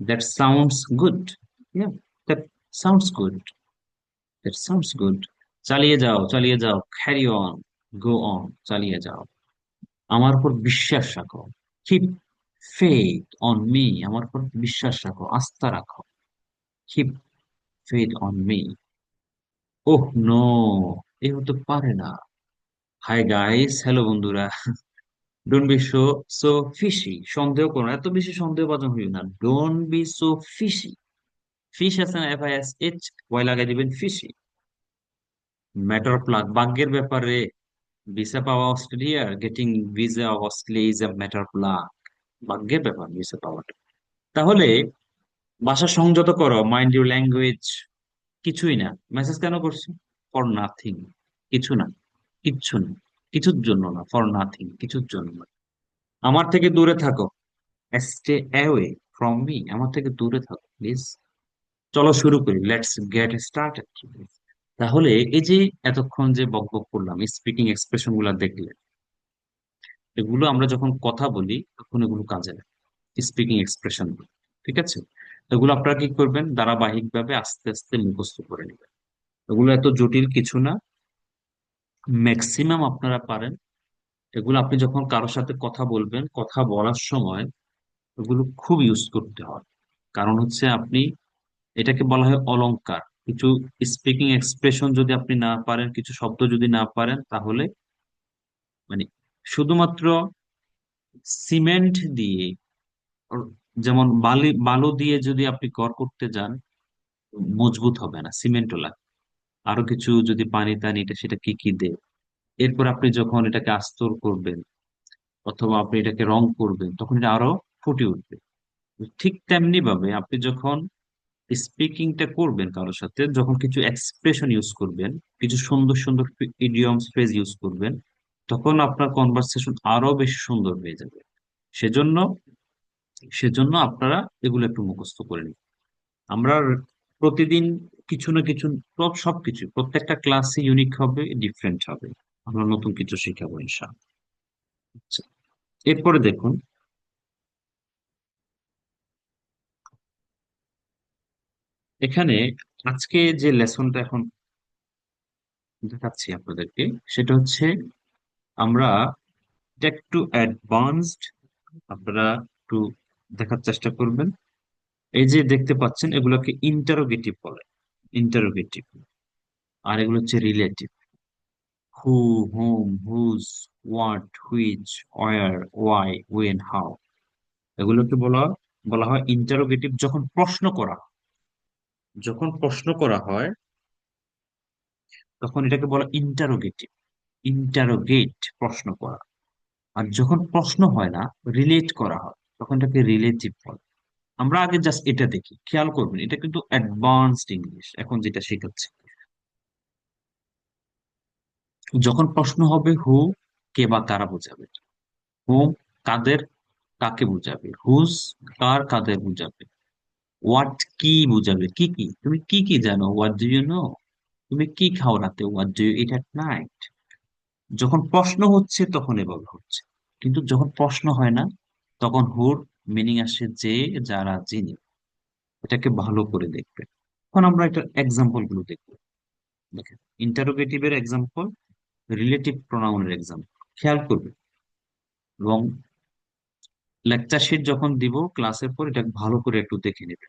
that sounds good, that sounds good, that sounds good, চালিয়ে যাও, চালিয়ে যাও, ক্যারি অন, গো অন, চালিয়ে যাও, আমার উপর বিশ্বাস রাখো, কিপ ফেথ অন মি, আমার উপর বিশ্বাস রাখো, আস্থা রাখো, keep faith on me. Oh no, এ হতে পারে না। হাই গাইস, হ্যালো বন্ধুরা, don't be so, so fishy, সন্দেহ করো না, এত বেশি সন্দেহভাজন হইও না, don't be so fishy, fish আছে না, FISH, ওয়াই লাগাই দিবেন ফিশি, ম্যাটার অফ লাক, ভাগ্যের ব্যাপারে। ভিসা পাওয়া Australia, getting visa of Australia is a matter of luck. ভাগ্যের ব্যাপার ভিসা পাওয়াটা। তাহলে ভাষা সংযত করো, মাইন্ড ইউর ল্যাঙ্গুয়েজ। কিছুই না। মেসেজ কেন করছো? For nothing. কিছু না, কিচ্ছু না, কিছুর জন্য না, ফর নাথিং, কিছুর জন্য না। আমার থেকে দূরে থাকো, স্টে অ্যাওয়ে ফ্রম মি, আমার থেকে দূরে থাকো প্লিজ। চলো শুরু করি, লেটস গেট স্টার্টেড। তাহলে এই যে এতক্ষণ যে বকবক করলাম, স্পিকিং এক্সপ্রেশন গুলা দেখলে, এগুলো আমরা যখন কথা বলি তখন এগুলো কাজে লাগে, স্পিকিং এক্সপ্রেশন। ঠিক আছে? এগুলো আপনারা কি করবেন, ধারাবাহিক ভাবে আস্তে আস্তে মুখস্থ করে নেবেন। এগুলো এত জটিল কিছু না, ম্যাক্সিমাম আপনারা পারেন। এগুলো আপনি যখন কারোর সাথে কথা বলবেন, কথা বলার সময় এগুলো খুব ইউজ করতে হয়। কারণ হচ্ছে আপনি, এটাকে বলা হয় অলংকার। কিছু স্পিকিং এক্সপ্রেশন যদি আপনি না পারেন, কিছু শব্দ যদি না পারেন, তাহলে মানে শুধুমাত্র সিমেন্ট দিয়ে, যেমন বালু দিয়ে যদি আপনি ঘর করতে যান, মজবুত হবে না, সিমেন্টও লাগে। আরো কিছু যদি পানি টানি, এটা সেটা কি কি দেয়, এরপর আপনি যখন এটাকে আস্তর করবেন অথবা আপনি এটাকে রং করবেন, তখন এটা আরো ফুটে উঠবে। ঠিক তেমনি ভাবে আপনি যখন স্পিকিংটা করবেন কারোর সাথে, যখন কিছু এক্সপ্রেশন ইউজ করবেন, কিছু সুন্দর সুন্দর ইডিয়মস ফ্রেজ ইউজ করবেন, তখন আপনার কনভারসেশন আরো বেশি সুন্দর হয়ে যাবে। সেজন্য সেজন্য আপনারা এগুলো একটু মুখস্থ করে নিন। আমরা প্রতিদিন কিছু না কিছু, সবকিছু প্রত্যেকটা ক্লাসে ইউনিক হবে, ডিফারেন্ট হবে। আমরা নতুন কিছু শিখাবো ইনশাআল্লাহ। আচ্ছা, এরপরে দেখুন, এখানে আজকে যে লেসনটা এখন দেখাচ্ছি আপনাদেরকে, সেটা হচ্ছে আমরা এটা একটু অ্যাডভান্সড, আপনারা একটু দেখার চেষ্টা করবেন। এই যে দেখতে পাচ্ছেন, এগুলোকে ইন্টারোগেটিভ বলে, ইন্টারোগেটিভ। আর এগুলো হচ্ছে relative. Who, whom, whose, what, which, where, why, when, how. এগুলোকে বলা বলা হয় ইন্টারোগেটিভ। যখন প্রশ্ন করা হয় তখন এটাকে বলা ইন্টারোগেটিভ। ইন্টারোগেট, প্রশ্ন করা। আর যখন প্রশ্ন হয় না, রিলেট করা হয়, তখন এটাকে রিলেটিভ বলে। আমরা আগে জাস্ট এটা দেখি, খেয়াল করবেন, এটা কিন্তু অ্যাডভান্সড ইংলিশ এখন যেটা শেখাচ্ছে। যখন প্রশ্ন হবে হু, কে বা কারা বোঝাবে। হুম, কাদের, কাকে বোঝাবে। হুজ, কার কাদের বোঝাবে। হোয়াট, কি বোঝাবে, কি কি, তুমি কি কি জানো, হোয়াট ডু ইউ নো। তুমি কি খাও রাতে, what do you eat at night. যখন প্রশ্ন হচ্ছে তখন এভাবে হচ্ছে, কিন্তু যখন প্রশ্ন হয় না, তখন হুর মিনিং আসে যে, যারা, যিনি। এটাকে ভালো করে দেখবে। এখন আমরা একটা এক্সাম্পল গুলো দেখবো। দেখেন, ইন্টারোগেটিভ এর এক্সাম্পল, রিলেটিভ প্রোনাউনের এক্সাম্পল খেয়াল করবে। এবং লেকচার শিট যখন দিব ক্লাসের পর, এটা ভালো করে একটু দেখে নেবে।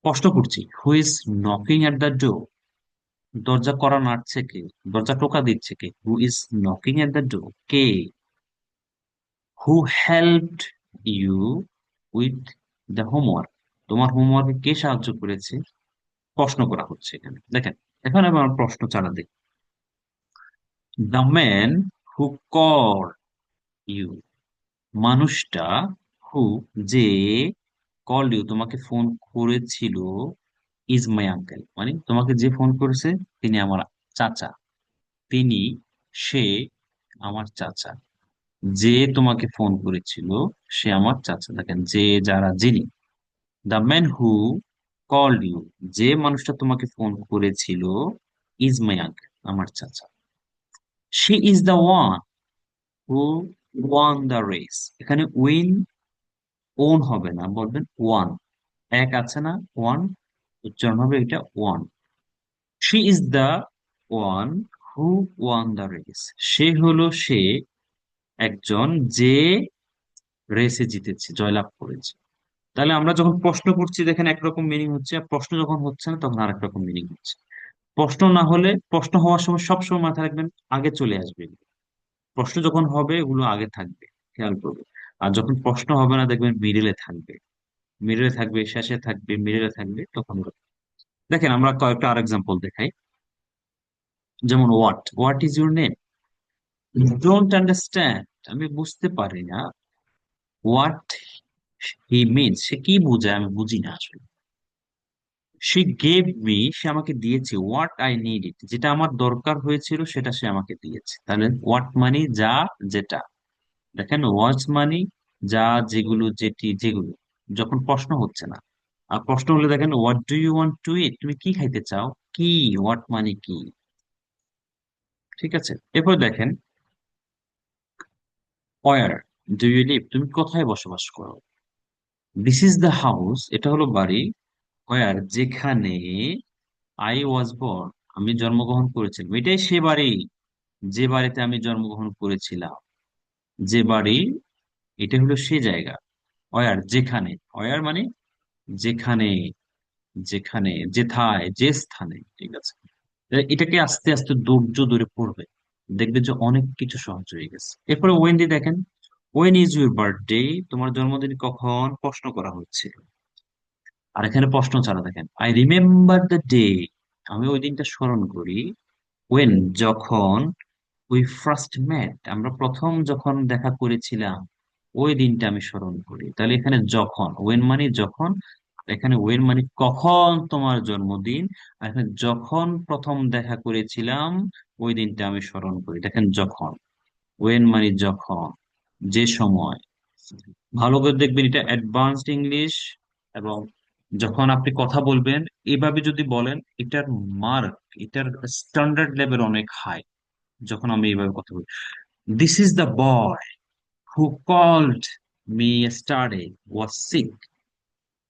প্রশ্ন করছি, who is knocking at the door. দরজা করা নাড়ছে কে, দরজা টোকা দিচ্ছে কে, who is knocking at the door, কে। Who helped you with the homework, তোমার হোমওয়ার্কে কে সাহায্য করেছে। প্রশ্ন করা হচ্ছে এখানে, দেখেন। এখন আবার প্রশ্ন চালা দিই, the man who call you, মানুষটা, হু, যে, কল ইউ, তোমাকে ফোন করেছিল, ইজ মাই আঙ্কেল, মানে তোমাকে যে ফোন করেছে তিনি আমার চাচা। তিনি, সে, আমার চাচা। যে তোমাকে ফোন করেছিল সে আমার চাচা। দেখেন, যে, যারা, যিনি। The man who called you, যে মানুষটা তোমাকে ফোন করেছিল, ইজ মাই আঙ্কেল, আমার চাচা। She is the one who won the race. এখানে উইন, ওন হবে না, বলবেন ওয়ান। এক আছে না, ওয়ান, উচ্চারণ হবে এটা one. She is the one who won the race. সে হলো সে একজন যে রেসে জিতেছে, জয়লাভ করেছে। তাহলে আমরা যখন প্রশ্ন করছি দেখেন একরকম মিনিং হচ্ছে, আর প্রশ্ন যখন হচ্ছে না তখন আরেক রকম মিনিং হচ্ছে। প্রশ্ন না হলে, প্রশ্ন হওয়ার সময় সবসময় মাথায় রাখবেন আগে চলে আসবে এগুলো। প্রশ্ন যখন হবে এগুলো আগে থাকবে, খেয়াল করবে। আর যখন প্রশ্ন হবে না দেখবেন মিডিলে থাকবে, মিডিলে থাকবে, শেষে থাকবে, মিডিলে থাকবে, তখন দেখেন আমরা কয়েকটা আর এক্সাম্পল দেখাই। যেমন what what is your name, don't understand, আমি বুঝতে পারি না। হোয়াট হি মিনস, সে কি বোঝায় আমি বুঝি না আসলে। সে গেভ মি, সে আমাকে দিয়েছে হোয়াট আই নিড ইট, যেটা আমার দরকার হয়েছিল সেটা সে আমাকে দিয়েছে। তাহলে হোয়াট মানি যা, যেটা। দেখেন ওয়াচ মানি যা, যেগুলো, যেটি, যেগুলো, যখন প্রশ্ন হচ্ছে না। আর প্রশ্ন হলে দেখেন what do you want to eat, তুমি কি খাইতে চাও, কি, হোয়াট মানে কি। ঠিক আছে, এরপর দেখেন ওয়ার ডু ইউ লিভ, তুমি কোথায় বসবাস করো। দিস ইজ দ্য হাউস, এটা হলো বাড়ি। ওয়ার যেখানে, আই ওয়াজ বর্ন, আমি জন্মগ্রহণ করেছিলাম, এটাই সে বাড়ি যে বাড়িতে আমি জন্মগ্রহণ করেছিলাম। যে বাড়ি, এটা হলো সে জায়গা। ওয়ার যেখানে, ওয়ার মানে যেখানে, যেখানে, যেথায়, যে স্থানে। ঠিক আছে, এটাকে আস্তে আস্তে ধৈর্য ধরে পড়বে, দেখবে যে অনেক কিছু সহজ হয়ে গেছে। এরপরে ওয়েন দিয়ে দেখেন, ওয়েন ইজ ইউর বার্থডে, তোমার জন্মদিন কখন, প্রশ্ন করা হচ্ছে। আর এখানে প্রশ্ন ছাড়া দেখেন, আই রিমেম্বার দ্য ডে, আমি ওই দিনটা স্মরণ করি। ওয়েন যখন, উই ফার্স্ট মেট, আমরা প্রথম যখন দেখা করেছিলাম, ওই দিনটা আমি স্মরণ করি। তাহলে এখানে যখন, ওয়েন মানে যখন, এখানে ওয়েন মানে কখন তোমার জন্মদিন, আর এখানে যখন প্রথম দেখা করেছিলাম ওই দিনটা আমি স্মরণ করি। দেখেন যখন, ওয়েন মানে যখন, যে সময়। ভালো করে দেখবেন, এটা অ্যাডভান্সড ইংলিশ। এবং যখন আপনি কথা বলবেন এভাবে যদি বলেন, এটার মার্ক, এটার স্ট্যান্ডার্ড লেভেল অনেক হাই। যখন আমি এইভাবে কথা বলি, this is the boy who called me yesterday was sick,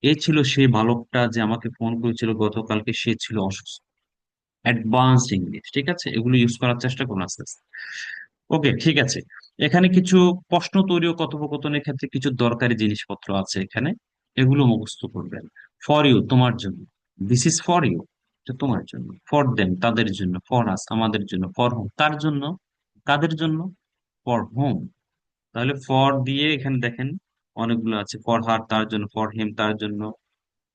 এ ছিল সেই বালকটা যে আমাকে ফোন করেছিল গতকালকে, সে ছিল অসুস্থ। অ্যাডভান্সড ইংলিশ, ঠিক আছে, এগুলো ইউজ করার চেষ্টা করুন আস্তে আস্তে। ওকে, ঠিক আছে। এখানে কিছু প্রশ্ন তৈরি ও কথোপকথনের ক্ষেত্রে কিছু দরকারি জিনিসপত্র আছে এখানে, এগুলো মুখস্থ করবেন। ফর ইউ, তোমার জন্য। দিস ইজ ফর ইউ, এটা তোমার জন্য। ফর দেম, তাদের জন্য। ফর আস, আমাদের জন্য। ফর হোম, তার জন্য। কাদের জন্য, ফর হোম। তাহলে ফর দিয়ে এখানে দেখেন অনেকগুলো আছে, ফর হার তার জন্য, ফর হিম তার জন্য,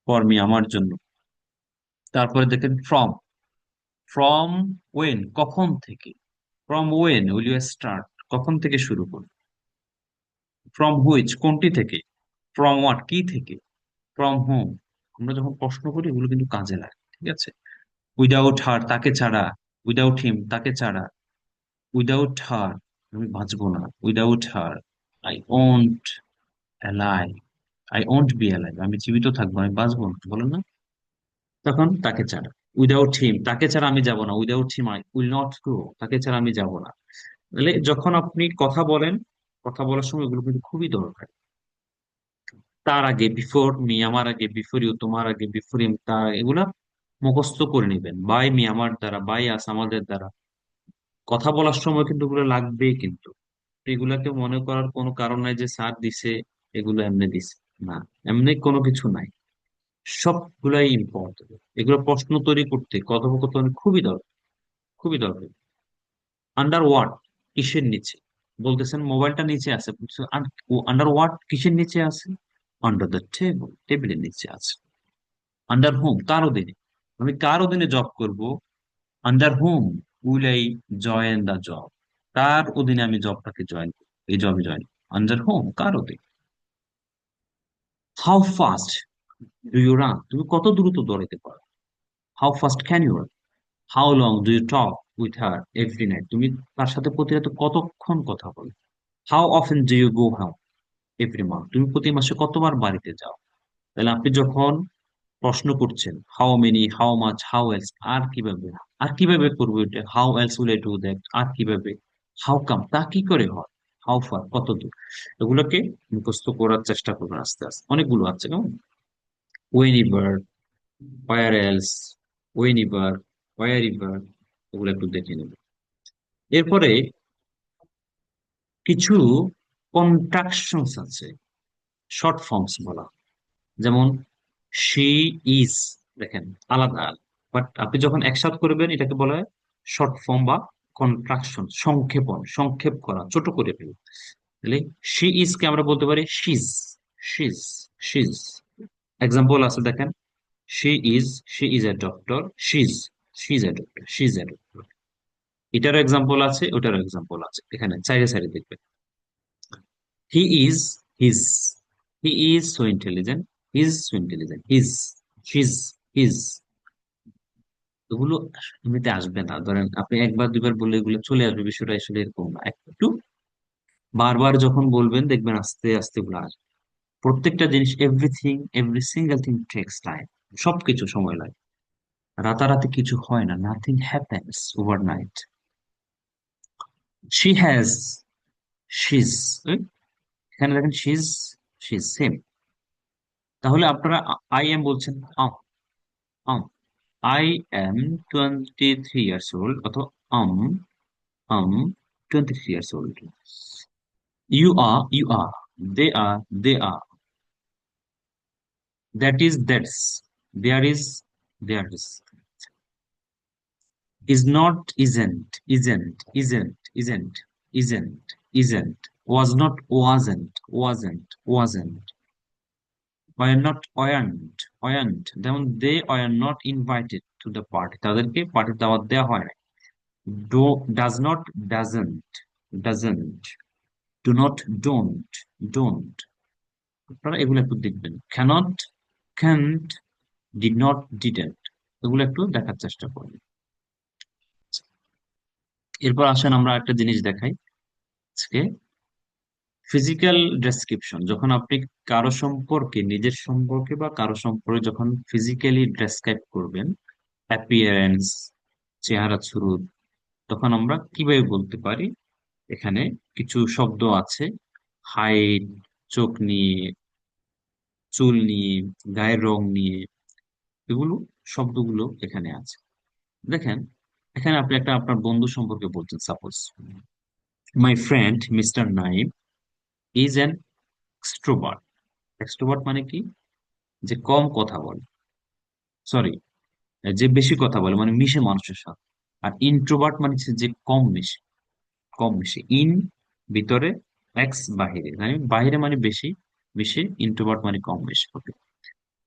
ফর মি আমার জন্য। তারপরে দেখেন ফ্রম, ফ্রম ওয়েন কখন থেকে, from when will you start, কখন থেকে শুরু করবে। ফ্রম হুইচ কোনটি থেকে, ফ্রম হোয়াট কি থেকে, ফ্রম হোম। আমরা যখন প্রশ্ন করি এগুলো কিন্তু কাজে লাগে, ঠিক আছে। উইদাউট হার তাকে ছাড়া, উইদাউট হিম তাকে ছাড়া, উইদাউট হার আমি বাঁচবো না, without her I won't alive, I won't be alive আমি জীবিত থাকবো, আমি বাঁচবো না, বলেন না। তখন তাকে ছাড়া, উইদাউট হিম তাকে ছাড়া আমি যাব না, without him I will not go, তাকে ছাড়া আমি যাব না। তাহলে যখন আপনি কথা বলেন, কথা বলার সময় এগুলো কিন্তু খুবই দরকার। তার আগে বিফোর মি, আমার আগে বিফোর ইউ, তোমার আগে বিফোর ইম, তার এগুলা মুখস্থ করে নেবেন। বাই মি আমার দ্বারা, বাই আস আমাদের দ্বারা। কথা বলার সময় কিন্তু এগুলো লাগবেই কিন্তু। এগুলাকে মনে করার কোনো কারণ নাই যে স্যার দিছে, এগুলো এমনি দিছে, না, এমনি কোনো কিছু নাই। সবগুলাই ইম্পর্টেন্ট, এগুলো প্রশ্ন তৈরি করতে কথোপকথন খুবই দরকার, খুবই দরকার। আন্ডার ওয়াট, কিসের নিচে, বলতেছেন মোবাইলটা নিচে আছে, আন্ডার ওয়াট কিসের নিচে আছে, আন্ডার দ্য টেবল, টেবিলের নিচে আছে। আন্ডার হোম কার অধীনে, আমি কার অধীনে জব করব, under whom will I join the job, কার অধীনে আমি জবটাকে জয়েন করবো, এই জবে জয়েন, আন্ডার হোম কার অধীনে। How fast do you run, তুমি কত দ্রুত দৌড়াতে পারো। How fast can you run, how long do you talk with her every night, তুমি তার সাথে প্রতি রাতে কতক্ষণ কথা বলো। How often do you go how every month, তুমি প্রতি মাসে কতবার বাড়িতে যাও। তাহলে আপনি যখন প্রশ্ন করছেন, how many, how much, how else, আর কিভাবে, আর কিভাবে করবো এটা, how else will I do that, আর কিভাবে, হাউ কাম তা কি করে হয়, হাউ ফার কত দূর। এগুলোকে মুখস্থ করার চেষ্টা করবেন আস্তে আস্তে, অনেকগুলো আছে কেমন, whenever, where else, whenever, wherever, এগুলো একটু দেখে নেবেন। এরপরে কিছু কন্ট্রাকশনস আছে, শর্ট ফর্মস বলা, যেমন শি ইজ, দেখেন আলাদা, বাট আপনি যখন একসাথে করবেন এটাকে বলা হয় শর্ট ফর্ম বা কন্ট্রাকশন, সংক্ষেপণ, সংক্ষেপ করা, ছোট করে ফেলি। তাহলে শি ইজ কে আমরা বলতে পারি শিজ, শিজ, শিজ। এক্সাম্পল আছে দেখেন, she is, she is a doctor, she's, she is a doctor, she is a doctor. এটারও এক্সাম্পল আছে, ওটারও এক্সাম্পল আছে, এখানে সাইডে সাইডে দেখবেন। He is he's, he is so intelligent, he's so intelligent, he's, she's, he's. এগুলো এমনিতে আসবে না, ধরেন আপনি একবার দুইবার বললে এগুলো চলে আসবে, বিষয়টা আসলে এরকম না। একটু বারবার যখন বলবেন দেখবেন আস্তে আস্তে এগুলো আসবে। প্রত্যেকটা জিনিস, everything, every single thing takes time. সবকিছু সময় লাগে, রাতারাতি কিছু হয় না, nothing happens overnight. She has, she's, এখানে দেখেন শিজ, শিজ সেম। তাহলে আপনারা আই এম বলছেন, um, I am 23 years old, অথবা um, um 23 years old। You are, they are, that is, that's, there is, there is not, isn't, was not, wasn't, were not, weren't, যেমন they were not invited to the party, তাদেরকে party দাওয়াত দেওয়া হয় না। does not, doesn't, do not, don't। আপনারা এগুলো একটু দেখবেন, cannot, can't, did not, didn't। এগুলো একটু দেখার চেষ্টা করুন। এরপর আসেন আমরা একটা জিনিস দেখাই আজকে। ফিজিক্যাল ডেসক্রিপশন, যখন আপনি কারো সম্পর্কে, নিজের সম্পর্কে বা কারো সম্পর্কে যখন ফিজিক্যালি ডেসক্রাইব করবেন, অ্যাপিয়ারেন্স, চেহারা সুরত, তখন আমরা কিভাবে বলতে পারি। এখানে কিছু শব্দ আছে, হাইট, চোখ নিয়ে, চুল নিয়ে, গায়ের রং নিয়ে, এগুলো, শব্দগুলো এখানে আছে। দেখেন, এখানে আপনি একটা আপনার বন্ধু সম্পর্কে বলছেন, suppose my friend mister Naim is an extrovert. Extrovert মানে কি? যে কম কথা বলে, সরি, যে বেশি কথা বলে মানে মিশে মানুষের সাথে। আর ইন্ট্রোভার্ট মানে হচ্ছে যে কম মিশে, কম মিশে। ইন ভিতরে, এক্স বাহিরে, মানে বাহিরে মানে বেশি মিশে, ইন্ট্রোভার্ট মানে কম মিশে। ওকে।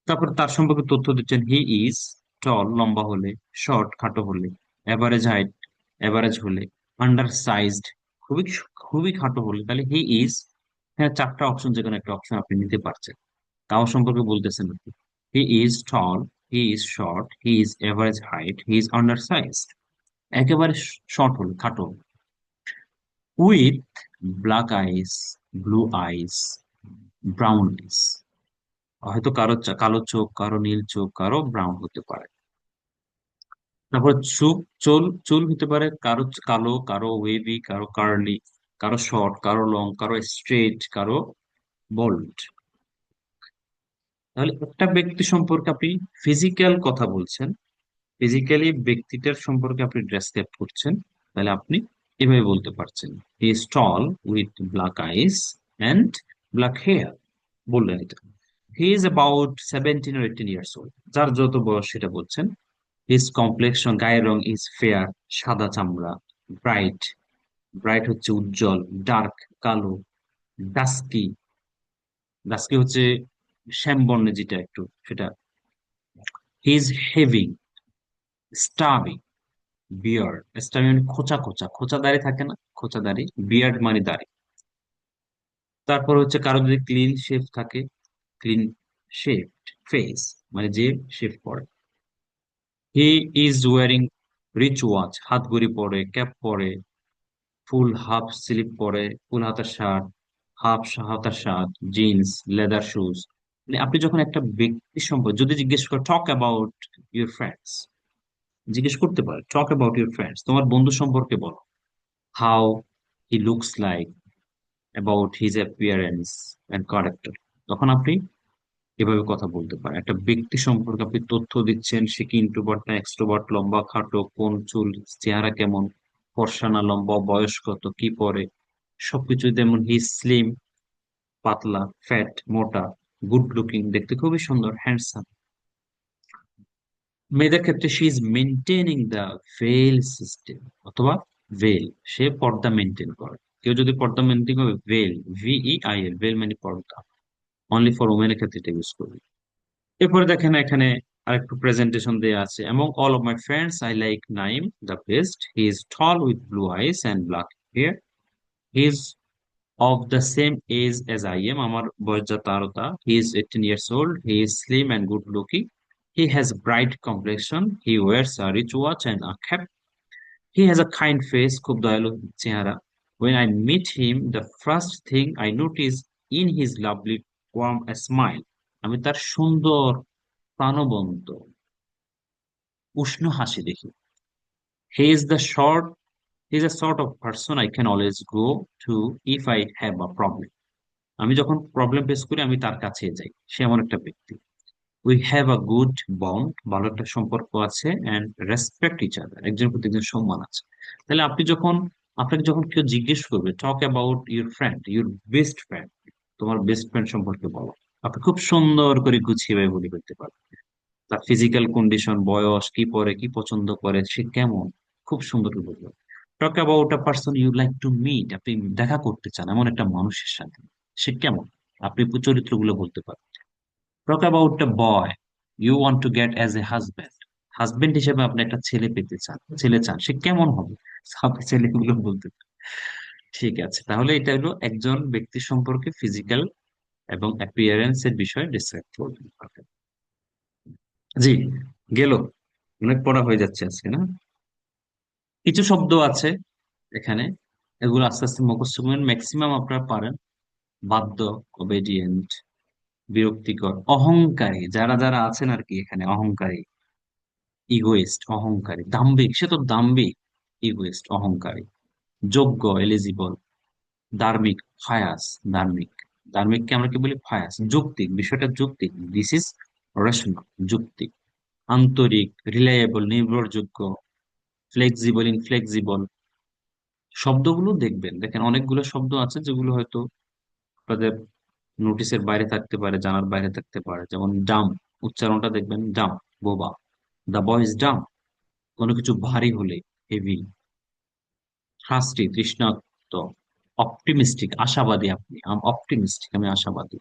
তারপর তার সম্পর্কে তথ্য দিচ্ছেন, হি ইজ টল, লম্বা হলে, শর্ট, খাটো হলে, অ্যাভারেজ হাইট, অ্যাভারেজ হলে, আন্ডার সাইজড, খুবই খুবই খাটো হলে। তাহলে হি ইজ, হ্যাঁ, চারটা অপশন, যে কোনো একটা অপশন আপনি নিতে পারছেন। কাও সম্পর্কে বলতেছেন আপনি, he is tall, he is short, he is average height, he is under sized. একেবারে শর্ট হলে, খাটো, with black eyes, blue eyes, brown eyes. হয়তো কারো কালো চোখ, কারো নীল চোখ, কারো ব্রাউন হতে পারে। তারপর চুল, চুল, চুল হতে পারে কারো কালো, কারো ওয়েভি, কারো কার্লি, কারো শর্ট, কারো লং, কারো স্ট্রেট, কারো বোল্ড। তাহলে একটা ব্যক্তি সম্পর্কে আপনি ফিজিক্যাল কথা বলছেন, ফিজিক্যালি ব্যক্তিটার সম্পর্কে আপনি ডেসক্রাইব করছেন, তাহলে আপনি এভাবে বলতে পারছেন, he is tall with black eyes and black hair, বললেন এটা। He is about 17 or 18 years old, যার যত বয়স সেটা বলছেন। হিজ কমপ্লেকশন, গায়ের রং, ইজ ফেয়ার, সাদা চামড়া। ব্রাইট, ব্রাইট হচ্ছে উজ্জ্বল। ডার্ক, কালো। ডাস্কি, ডাস্কি হচ্ছে শ্যাম বর্ণে যেটা একটু, সেটা। He is heavy, Stubby, beard, Stubby মানে খোঁচা খোঁচা, খোঁচা দাড়ি থাকে না, খোঁচা দাড়ি। বিয়ার্ড মানে দাড়ি। তারপর হচ্ছে কারো যদি ক্লিন শেভ থাকে, ক্লিন শেভড ফেস, মানে যে শেভ করে। He is wearing rich watch, হাত ঘড়ি পরে, ক্যাপ পরে, ফুল হাফ স্লিভ পরে, ফুল হাতার শার্ট, হাফ হাতার শার্ট, জিন্স, লেদার শুজ। মানে আপনি যখন একটা ব্যক্তি সম্পর্কে যদি জিজ্ঞেস করেন, টক অ্যাবাউট ইউর ফ্রেন্ডস, জিজ্ঞেস করতে পারে, টক অ্যাবাউট ইউর ফ্রেন্ডস, তোমার বন্ধু সম্পর্কে বলো। How he looks like, about his appearance and character. তখন আপনি এভাবে কথা বলতে পারেন। একটা ব্যক্তি সম্পর্কে আপনি তথ্য দিচ্ছেন, সে কি ইন্ট্রোভার্ট না এক্সট্রোভার্ট, লম্বা খাটো, কোন চুল, চেহারা কেমন, ফর্সা না লম্বা, বয়স কত, কি পরে, সবকিছু। যেমন হি স্লিম, পাতলা, ফ্যাট, মোটা, গুড লুকিং, দেখতে খুবই সুন্দর, হ্যান্ডসাম। মেয়েদের ক্ষেত্রে she is maintaining the veil system, অথবা ভেল, সে পর্দা মেনটেন করে। কেউ যদি পর্দা মেনটেন করে, ভেল, VEIL, ভেল মানে পর্দা। অনলি ফর ওমেনের ক্ষেত্রে এটা ইউজ করবে। এরপরে দেখেন এখানে আর একটু প্রেজেন্টেশন দেয়া আছে। among all of my friends I like Naim the best. He is tall with blue eyes and black hair. He is of the same age as I am. আমার বয়স যা তারও তা। He is 18 years old. He is slim and good looking. He has bright complexion. He wears a rich watch and a cap. He has a kind face, খুব দয়ালু চেহারা. When I meet him, the first thing I notice in his lovely warm smile. আমি তার সুন্দর প্রাণবন্ত উষ্ণ হাসি দেখি। He is the short, he is a sort of person I can always go to if I have a problem. আমি যখন problem face করি আমি তার কাছে যাই, সে এমন একটা ব্যক্তি। We have a good bond, ভালো একটা সম্পর্ক আছে, এন্ড রেসপেক্ট ইচ আদার, একজনের প্রতি একজন সম্মান আছে। তাহলে আপনি যখন, আপনাকে যখন কেউ জিজ্ঞেস করবে talk about your friend, your best friend, তোমার বেস্ট ফ্রেন্ড সম্পর্কে বলো, আপনি খুব সুন্দর করে গুছিয়ে ভাবে বলে ফেলতে পারবেন। তার ফিজিক্যাল কন্ডিশন, বয়স, কি পরে, কি পছন্দ করে, সে কেমন, খুব সুন্দর করে বলবে। Talk about a person you like to meet, আপনি দেখা করতে চান এমন একটা মানুষের সাথে, সে কেমন, আপনি চরিত্রগুলো বলতে পারেন। Talk about a boy you want to get as a husband, husband হিসেবে আপনি একটা ছেলে পেতে চান, ছেলে চান, সে কেমন হবে, আপনি ছেলেগুলো বলতে পারেন। ঠিক আছে, তাহলে এটা হলো একজন ব্যক্তি সম্পর্কে ফিজিক্যাল এবং অ্যাপিয়ারেন্স এর বিষয়ে ডিসক্রাইব করবেন। জি, গেল, অনেক পড়া হয়ে যাচ্ছে আজকে না। কিছু শব্দ আছে এখানে, এগুলো আস্তে আস্তে মুখস্থ করবেন, ম্যাক্সিমাম আপনারা পারেন। বাধ্য, ওবেডিয়েন্ট, বিরক্তিকর, অহংকারী, যারা যারা আছেন আর কি এখানে, অহংকারী, ইগোইস্ট, অহংকারী, দাম্ভিক, সে তো দাম্ভিক, ইগোইস্ট, অহংকারী, যোগ্য, এলিজিবল, ধার্মিক, ফায়াস, ধার্মিক, ধার্মিককে আমরা কি বলি, ফায়াস, যৌক্তিক, বিষয়টা যৌক্তিক, দিস ইজ রেশনাল, যৌক্তিক, আন্তরিক, রিলায়েবল, নির্ভরযোগ্য, ফ্লেক্সিবল, ইনফ্লেক্সিবল। শব্দগুলো দেখবেন, দেখেন অনেকগুলো শব্দ আছে যেগুলো হয়তো আপনাদের নোটিসের বাইরে থাকতে পারে, জানার বাইরে থাকতে পারে। যেমন ডাম, উচ্চারণটা দেখবেন, ডাম, বোবা। দা বয় ইজ ডাম, কোনো কিছু ভারী হলে, হেভি। থ্রাস্টি, তৃষ্ণার্ত। অপটিমিস্টিক, আশাবাদী, আপনি, অপটিমিস্টিক, আমি আশাবাদী।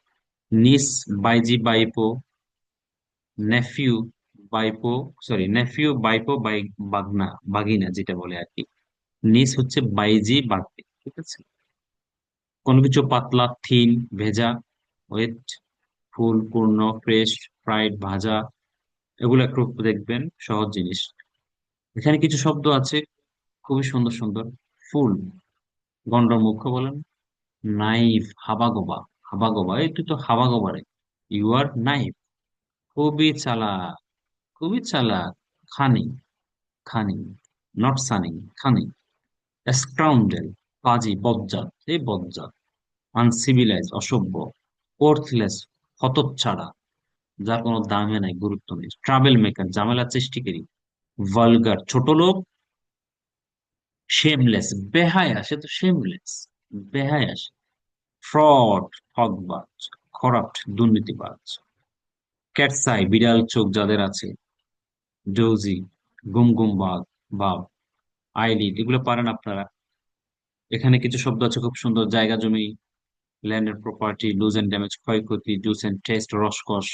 নিস, বাইজি, বাইপো, নেফিউ, বাইপো, সরি, নেফিউ, বাইপো, বাগনা, বাগিনা যেটা বলে আর কি। নিস হচ্ছে বাইজি, বাগদি, ঠিক আছে। কোনো কিছু পাতলা, থিন, ভেজা, ওয়েট, ফুল, পূর্ণ, ফ্রেশ, ফ্রাইড, ভাজা। এগুলো একটু দেখবেন, সহজ জিনিস। এখানে কিছু শব্দ আছে খুবই সুন্দর সুন্দর। ফুল, গন্ডমুখ্য বলেন। নাইফ, হাবাগোবা, হাবাগোবা, এই তুই তো হাবাগোবা রে, ইউ আর নাইফ। খুবই চালাক, খুবই চালাক। খানি, খানি, নট সানি, খানি। স্ক্রাউন্ডেল, পাজি, বজ্জাত, এই বজ্জাত। আনসিভিলাইজ, অসভ্য। ওর্থলেস, হতচ্ছাড়া, যার কোনো দামে নাই, গুরুত্ব নেই। ট্রাভেল মেকার, ঝামেলা সৃষ্টিকারী। ভালগার, ছোট লোক। শেমলেস, বেহায়া, সে তো শেমলেস, বেহায়া। ফ্রড, ঠগবাজ। করাপ্ট, দুর্নীতিবাজ। ক্যাটসাই, বিড়াল চোখ যাদের আছে। ডোজি, গুম গুম বাঘ, বাঘ। আইলিড, এগুলো পারেন আপনারা। এখানে কিছু শব্দ আছে খুব সুন্দর, জায়গা জমি, land and property, lose and damage, ক্ষয়ক্ষতি, জুস এন্ড টেস্ট, রসকস,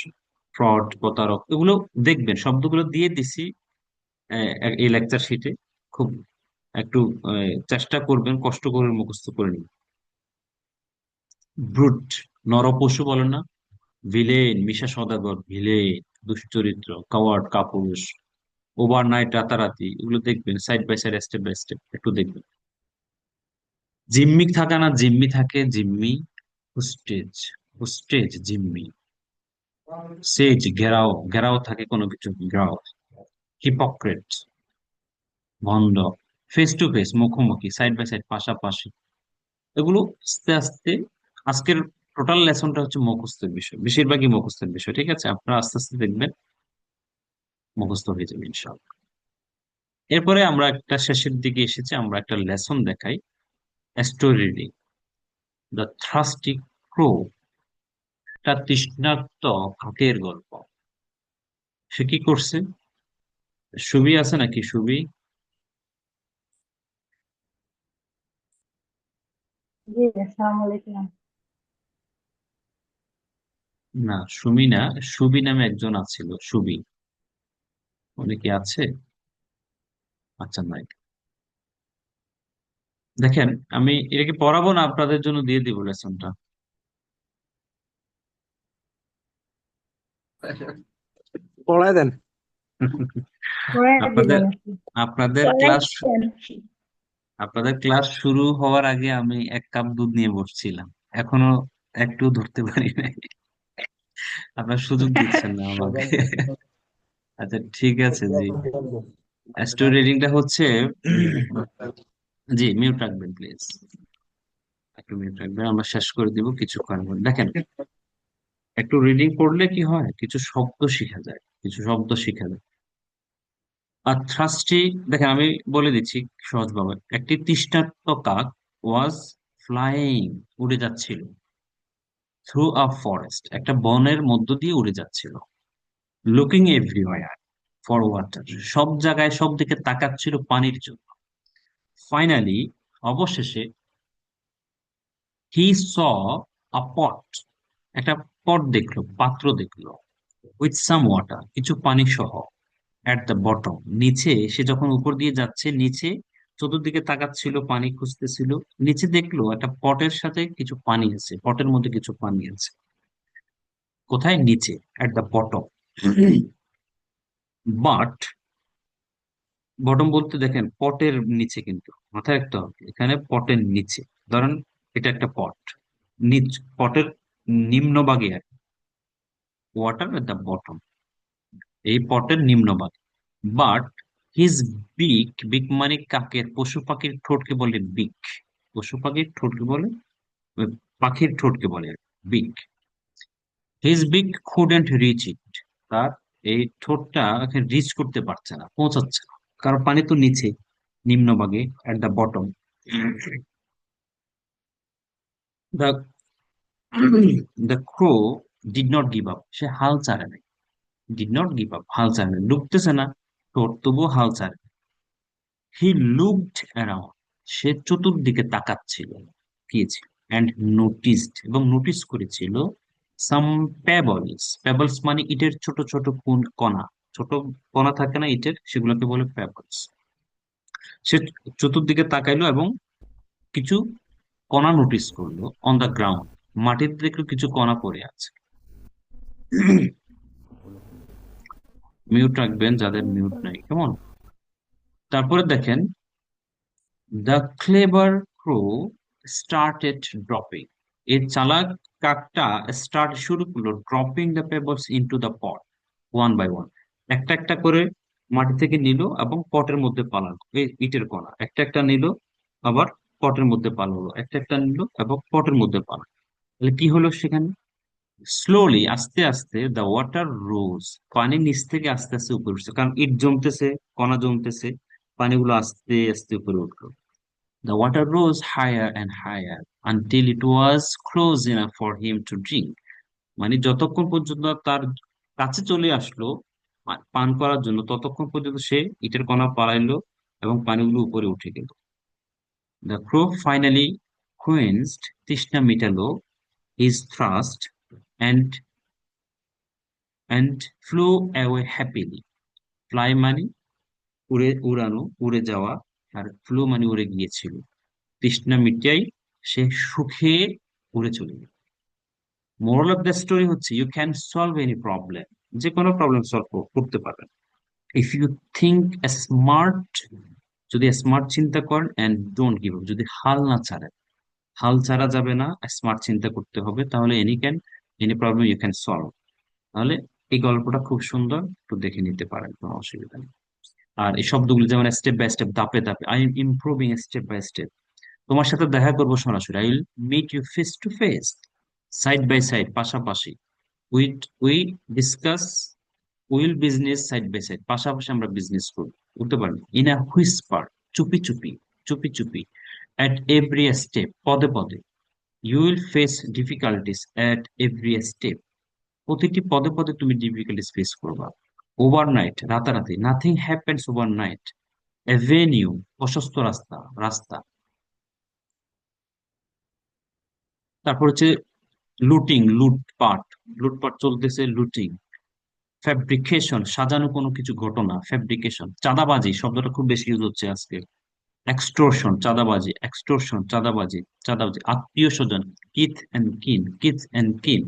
ফ্রড, প্রতারক। এগুলো দেখবেন, শব্দগুলো দিয়ে দিছি এই লেকচার শিটে। খুব একটু চেষ্টা করবেন, কষ্ট করে মুখস্থ করে নিন। ব্রুট, নরপশু বলেন না। ভিলেন, মিশা সদাগর, ভিলেন, দুশ্চরিত্র, কাওয়ার্ড, কাপুরুষ। ওভারনাইট, রাতারাতি, এগুলো দেখবেন, side by side, step by step একটু দেখবেন। জিম্মি থাকা না, জিম্মি থাকে, জিম্মি। হুস্টেজ, হুস্টেজ, জিম্মি। সেজ, ঘেরাও, ঘেরাও থাকে কোনো কিছু, ঘেরাও। হিপোক্রেট, ভণ্ড। ফেস টু ফেস, মুখোমুখি, সাইড বাই সাইড, পাশাপাশি। এগুলো আস্তে আস্তে, আজকের টোটাল লেসনটা হচ্ছে মুখস্থের বিষয়, বেশিরভাগই মুখস্থের বিষয়, ঠিক আছে। আপনারা আস্তে আস্তে দেখবেন মুখস্থ হয়ে যাবে ইনশাআল্লাহ। এরপরে আমরা একটা শেষের দিকে এসেছি, আমরা একটা লেসন দেখাই। স্টোরি রিডিং, দ্য থ্রাস্টি ক্রো, একটা তৃষ্ণার্ত কাকের গল্প। সে কি করছে, সুবি আছে নাকি, সুবি? জি, আসসালামু আলাইকুম। না, সুমি না, সুবি নামে একজন আছিল, সুবি। উনি কি আছে? আচ্ছা, নাই। দেখেন, আমি এটা কি পড়াবো না আপনাদের জন্য দিয়ে দিব লেসনটা? পড়ায় দেন। করে আপনাদের দিবেন আর কি। আপনাদের পড়াই ক্লাস দেন। আপনাদের ক্লাস শুরু হওয়ার আগে আমি 1 কাপ দুধ নিয়ে বসছিলাম, এখনো একটু ধরতে পারি নাই। আপনার সুযোগ দিচ্ছেন না আমাকে। আচ্ছা, ঠিক আছে জি। স্টোরি রিডিংটা হচ্ছে উম, জি, মিউট রাখবেন প্লিজ। একটু মিউট রাখবেন, আমরা শেষ করে দিব কিছুক্ষণের মধ্যে। দেখেন, একটু রিডিং পড়লে কি হয়, কিছু শব্দ শিখা যায়, কিছু শব্দ শিখা যায়। আর থ্রাস্টি, দেখেন আমি বলে দিচ্ছি সহজভাবে। একটি তৃষ্ণার্ত কাক ওয়াজ ফ্লাইং, উড়ে যাচ্ছিল, থ্রু আ ফরেস্ট, একটা বনের মধ্য দিয়ে উড়ে যাচ্ছিল, লুকিং এভরিওয়্যার ফর ওয়াটার, সব জায়গায় সব দিকে তাকাচ্ছিল পানির জন্য। ফাইনালি, অবশেষে, হি স আ পট, একটা পট দেখলো, পাত্র দেখলো, উইথ সাম ওয়াটার, কিছু পানি সহ, অ্যাট দ্য বটম, নিচে। সে যখন উপর দিয়ে যাচ্ছে, নিচে চতুর্দিকে তাকাচ্ছিল, পানি খুঁজতেছিল, নিচে দেখলো একটা পটের সাথে কিছু পানি আছে, পটের মধ্যে কিছু পানি আছে। কোথায়? নিচে, at the bottom. But, bottom বলতে দেখেন পটের নিচে, কিন্তু মাথায় রাখতে হবে এখানে পটের নিচে। ধরেন এটা একটা পট, নিচ, পটের নিম্নভাগে আর, ওয়াটার এট দ্য বটম, এই পটের নিম্নভাগে। বাট হিজ বিক, বিক মানে কাকের, পশু পাখির ঠোঁটকে বলে বিক, পশু পাখির ঠোঁটকে বলে, ওই পাখির ঠোঁটকে বলে বিক। হিজ বিক কুডেন্ট রিচ ইট, তার এই ঠোঁটটা রিচ করতে পারছে না, পৌঁছাচ্ছে না, কারণ পানি তো নিচে, নিম্নভাগে, at the bottom. The the crow did not give up, সে হাল ছাড়ে নাই। ডিড নট গিভ আপ, হাল ছাড়ে নাই, ডুবতেছে না ঠোঁট, তবুও হাল ছাড়ে। হি লুকড অ্যারাউন্ড, সে চতুর্দিকে তাকাচ্ছিল, গিয়েছিল, অ্যান্ড নোটিসড, এবং নোটিস করেছিল, সাম পেবলস, পেবলস মানে ইটের ছোট ছোট কণা, ছোট কণা থাকে না ইটের, সেগুলোকে বলে পেবলস। সে চতুর্দিকে তাকাইলো এবং কিছু কণা নোটিস করলো, অন দ্য গ্রাউন্ড, মাটিতে দেখলো কিছু কণা পড়ে আছে। মিউট রাখবেন যাদের মিউট নাই, কেমন? তারপরে দেখেন, the clever crow started dropping, এই চালাক কাকটা শুরু করলো, dropping the pebbles into the pot, one by one, একটা একটা করে মাটি থেকে নিল এবং পটের মধ্যে পালালো, এই ইটের কণা একটা একটা নিল, আবার পটের মধ্যে পালালো, একটা একটা নিল এবং পটের মধ্যে পালালো। তাহলে কি হলো সেখানে? স্লোলি, আস্তে আস্তে, দ্য ওয়াটার রোজ, পানি নিচ থেকে আস্তে আস্তে উপরে উঠছে, কারণ ইট জমতেছে, কণা জমতেছে, পানিগুলো আস্তে আস্তে উপরে উঠলো। The water rose higher and higher until it was close enough for him to drink. মানে যতক্ষণ পর্যন্ত তার কাছে চলে আসলো পান করার জন্য, ততক্ষণ পর্যন্ত সে ইটের কণা পালাইলো এবং পানিগুলো উপরে উঠে গেল। The crow finally quenched, তৃষ্ণা মিটালো, his thirst, and and flew away happily. Fly মানে উড়ে, উড়ানো, উড়ে যাওয়া, আর ফ্লু মানে উড়ে গিয়েছিল। তৃষ্ণা মিটাই সে সুখে উড়ে চলে গেল। মোরাল অফ দ্য স্টোরি হচ্ছে, you can solve any problem, যে কোনো প্রবলেম সলভ করতে পারবেন, ইফ ইউ থিঙ্ক স্মার্ট, যদি স্মার্ট চিন্তা করেন, অ্যান্ড ডোন্ট গিভ আপ, যদি হাল না ছাড়েন। হাল ছাড়া যাবে না, স্মার্ট চিন্তা করতে হবে, তাহলে any problem you can solve. তাহলে এই গল্পটা খুব সুন্দর, একটু দেখে নিতে পারেন, কোনো অসুবিধা নেই। আর এই শব্দগুলো যেমন স্টেপ বাই স্টেপ, ধাপে ধাপে, I am improving step by step, তোমার সাথে দেখা করবো সরাসরি, I will meet you face to face, side by side, পাশাপাশি, we discuss, will business side by side, পাশাপাশি আমরা বিজনেস করবো, বুঝতে পারবেন, ইন আ হুইসপার, চুপি চুপি, চুপি চুপি, অ্যাট এভরি স্টেপ, পদে পদে, you will face difficulties at every step, প্রতিটি পদে পদে তুমি ডিফিকাল্টিস ফেস করবা। ওভারনাইট, রাতারাতি, নাথিং হ্যাপেন্স ওভারনাইট, এভেনিউ, প্রশস্ত রাস্তা, রাস্তা। তারপর হচ্ছে লুটিং, লুটপাট, লুটপাট চলতেছে, লুটিং। ফ্যাব্রিকেশন, সাজানো কোনো কিছু ঘটনা, ফ্যাব্রিকেশন। চাঁদাবাজি শব্দটা খুব বেশি ইউজ হচ্ছে আজকে। এক্সটোরশন, চাঁদাবাজি, এক্সটোরশন, চাঁদাবাজি, চাঁদাবাজি। আত্মীয় স্বজন, কিথ এন্ড কিন, কিথ এন্ড কিন।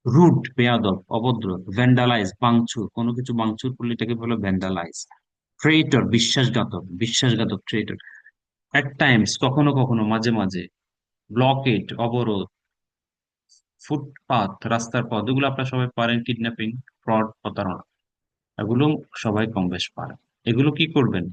রুট, বেয়াদব, অভদ্র। ভ্যান্ডালাইজ, ভাঙচুর, কোনো কিছু ভাঙচুর করলে এটাকে বলে ভ্যান্ডালাইজ। ট্রেটর, বিশ্বাসঘাতক, বিশ্বাসঘাতক, ট্রেটর। অ্যাট টাইমস, কখনো কখনো, মাঝে মাঝে। ব্লকেট, অবরোধ। ফুটপাথ, রাস্তার পথ, এগুলো আপনারা সবাই পারেন। কিডন্যাপিং, ফ্রড, প্রতারণা, এগুলো সবাই কম বেশ পারে। এগুলো কি করবেন?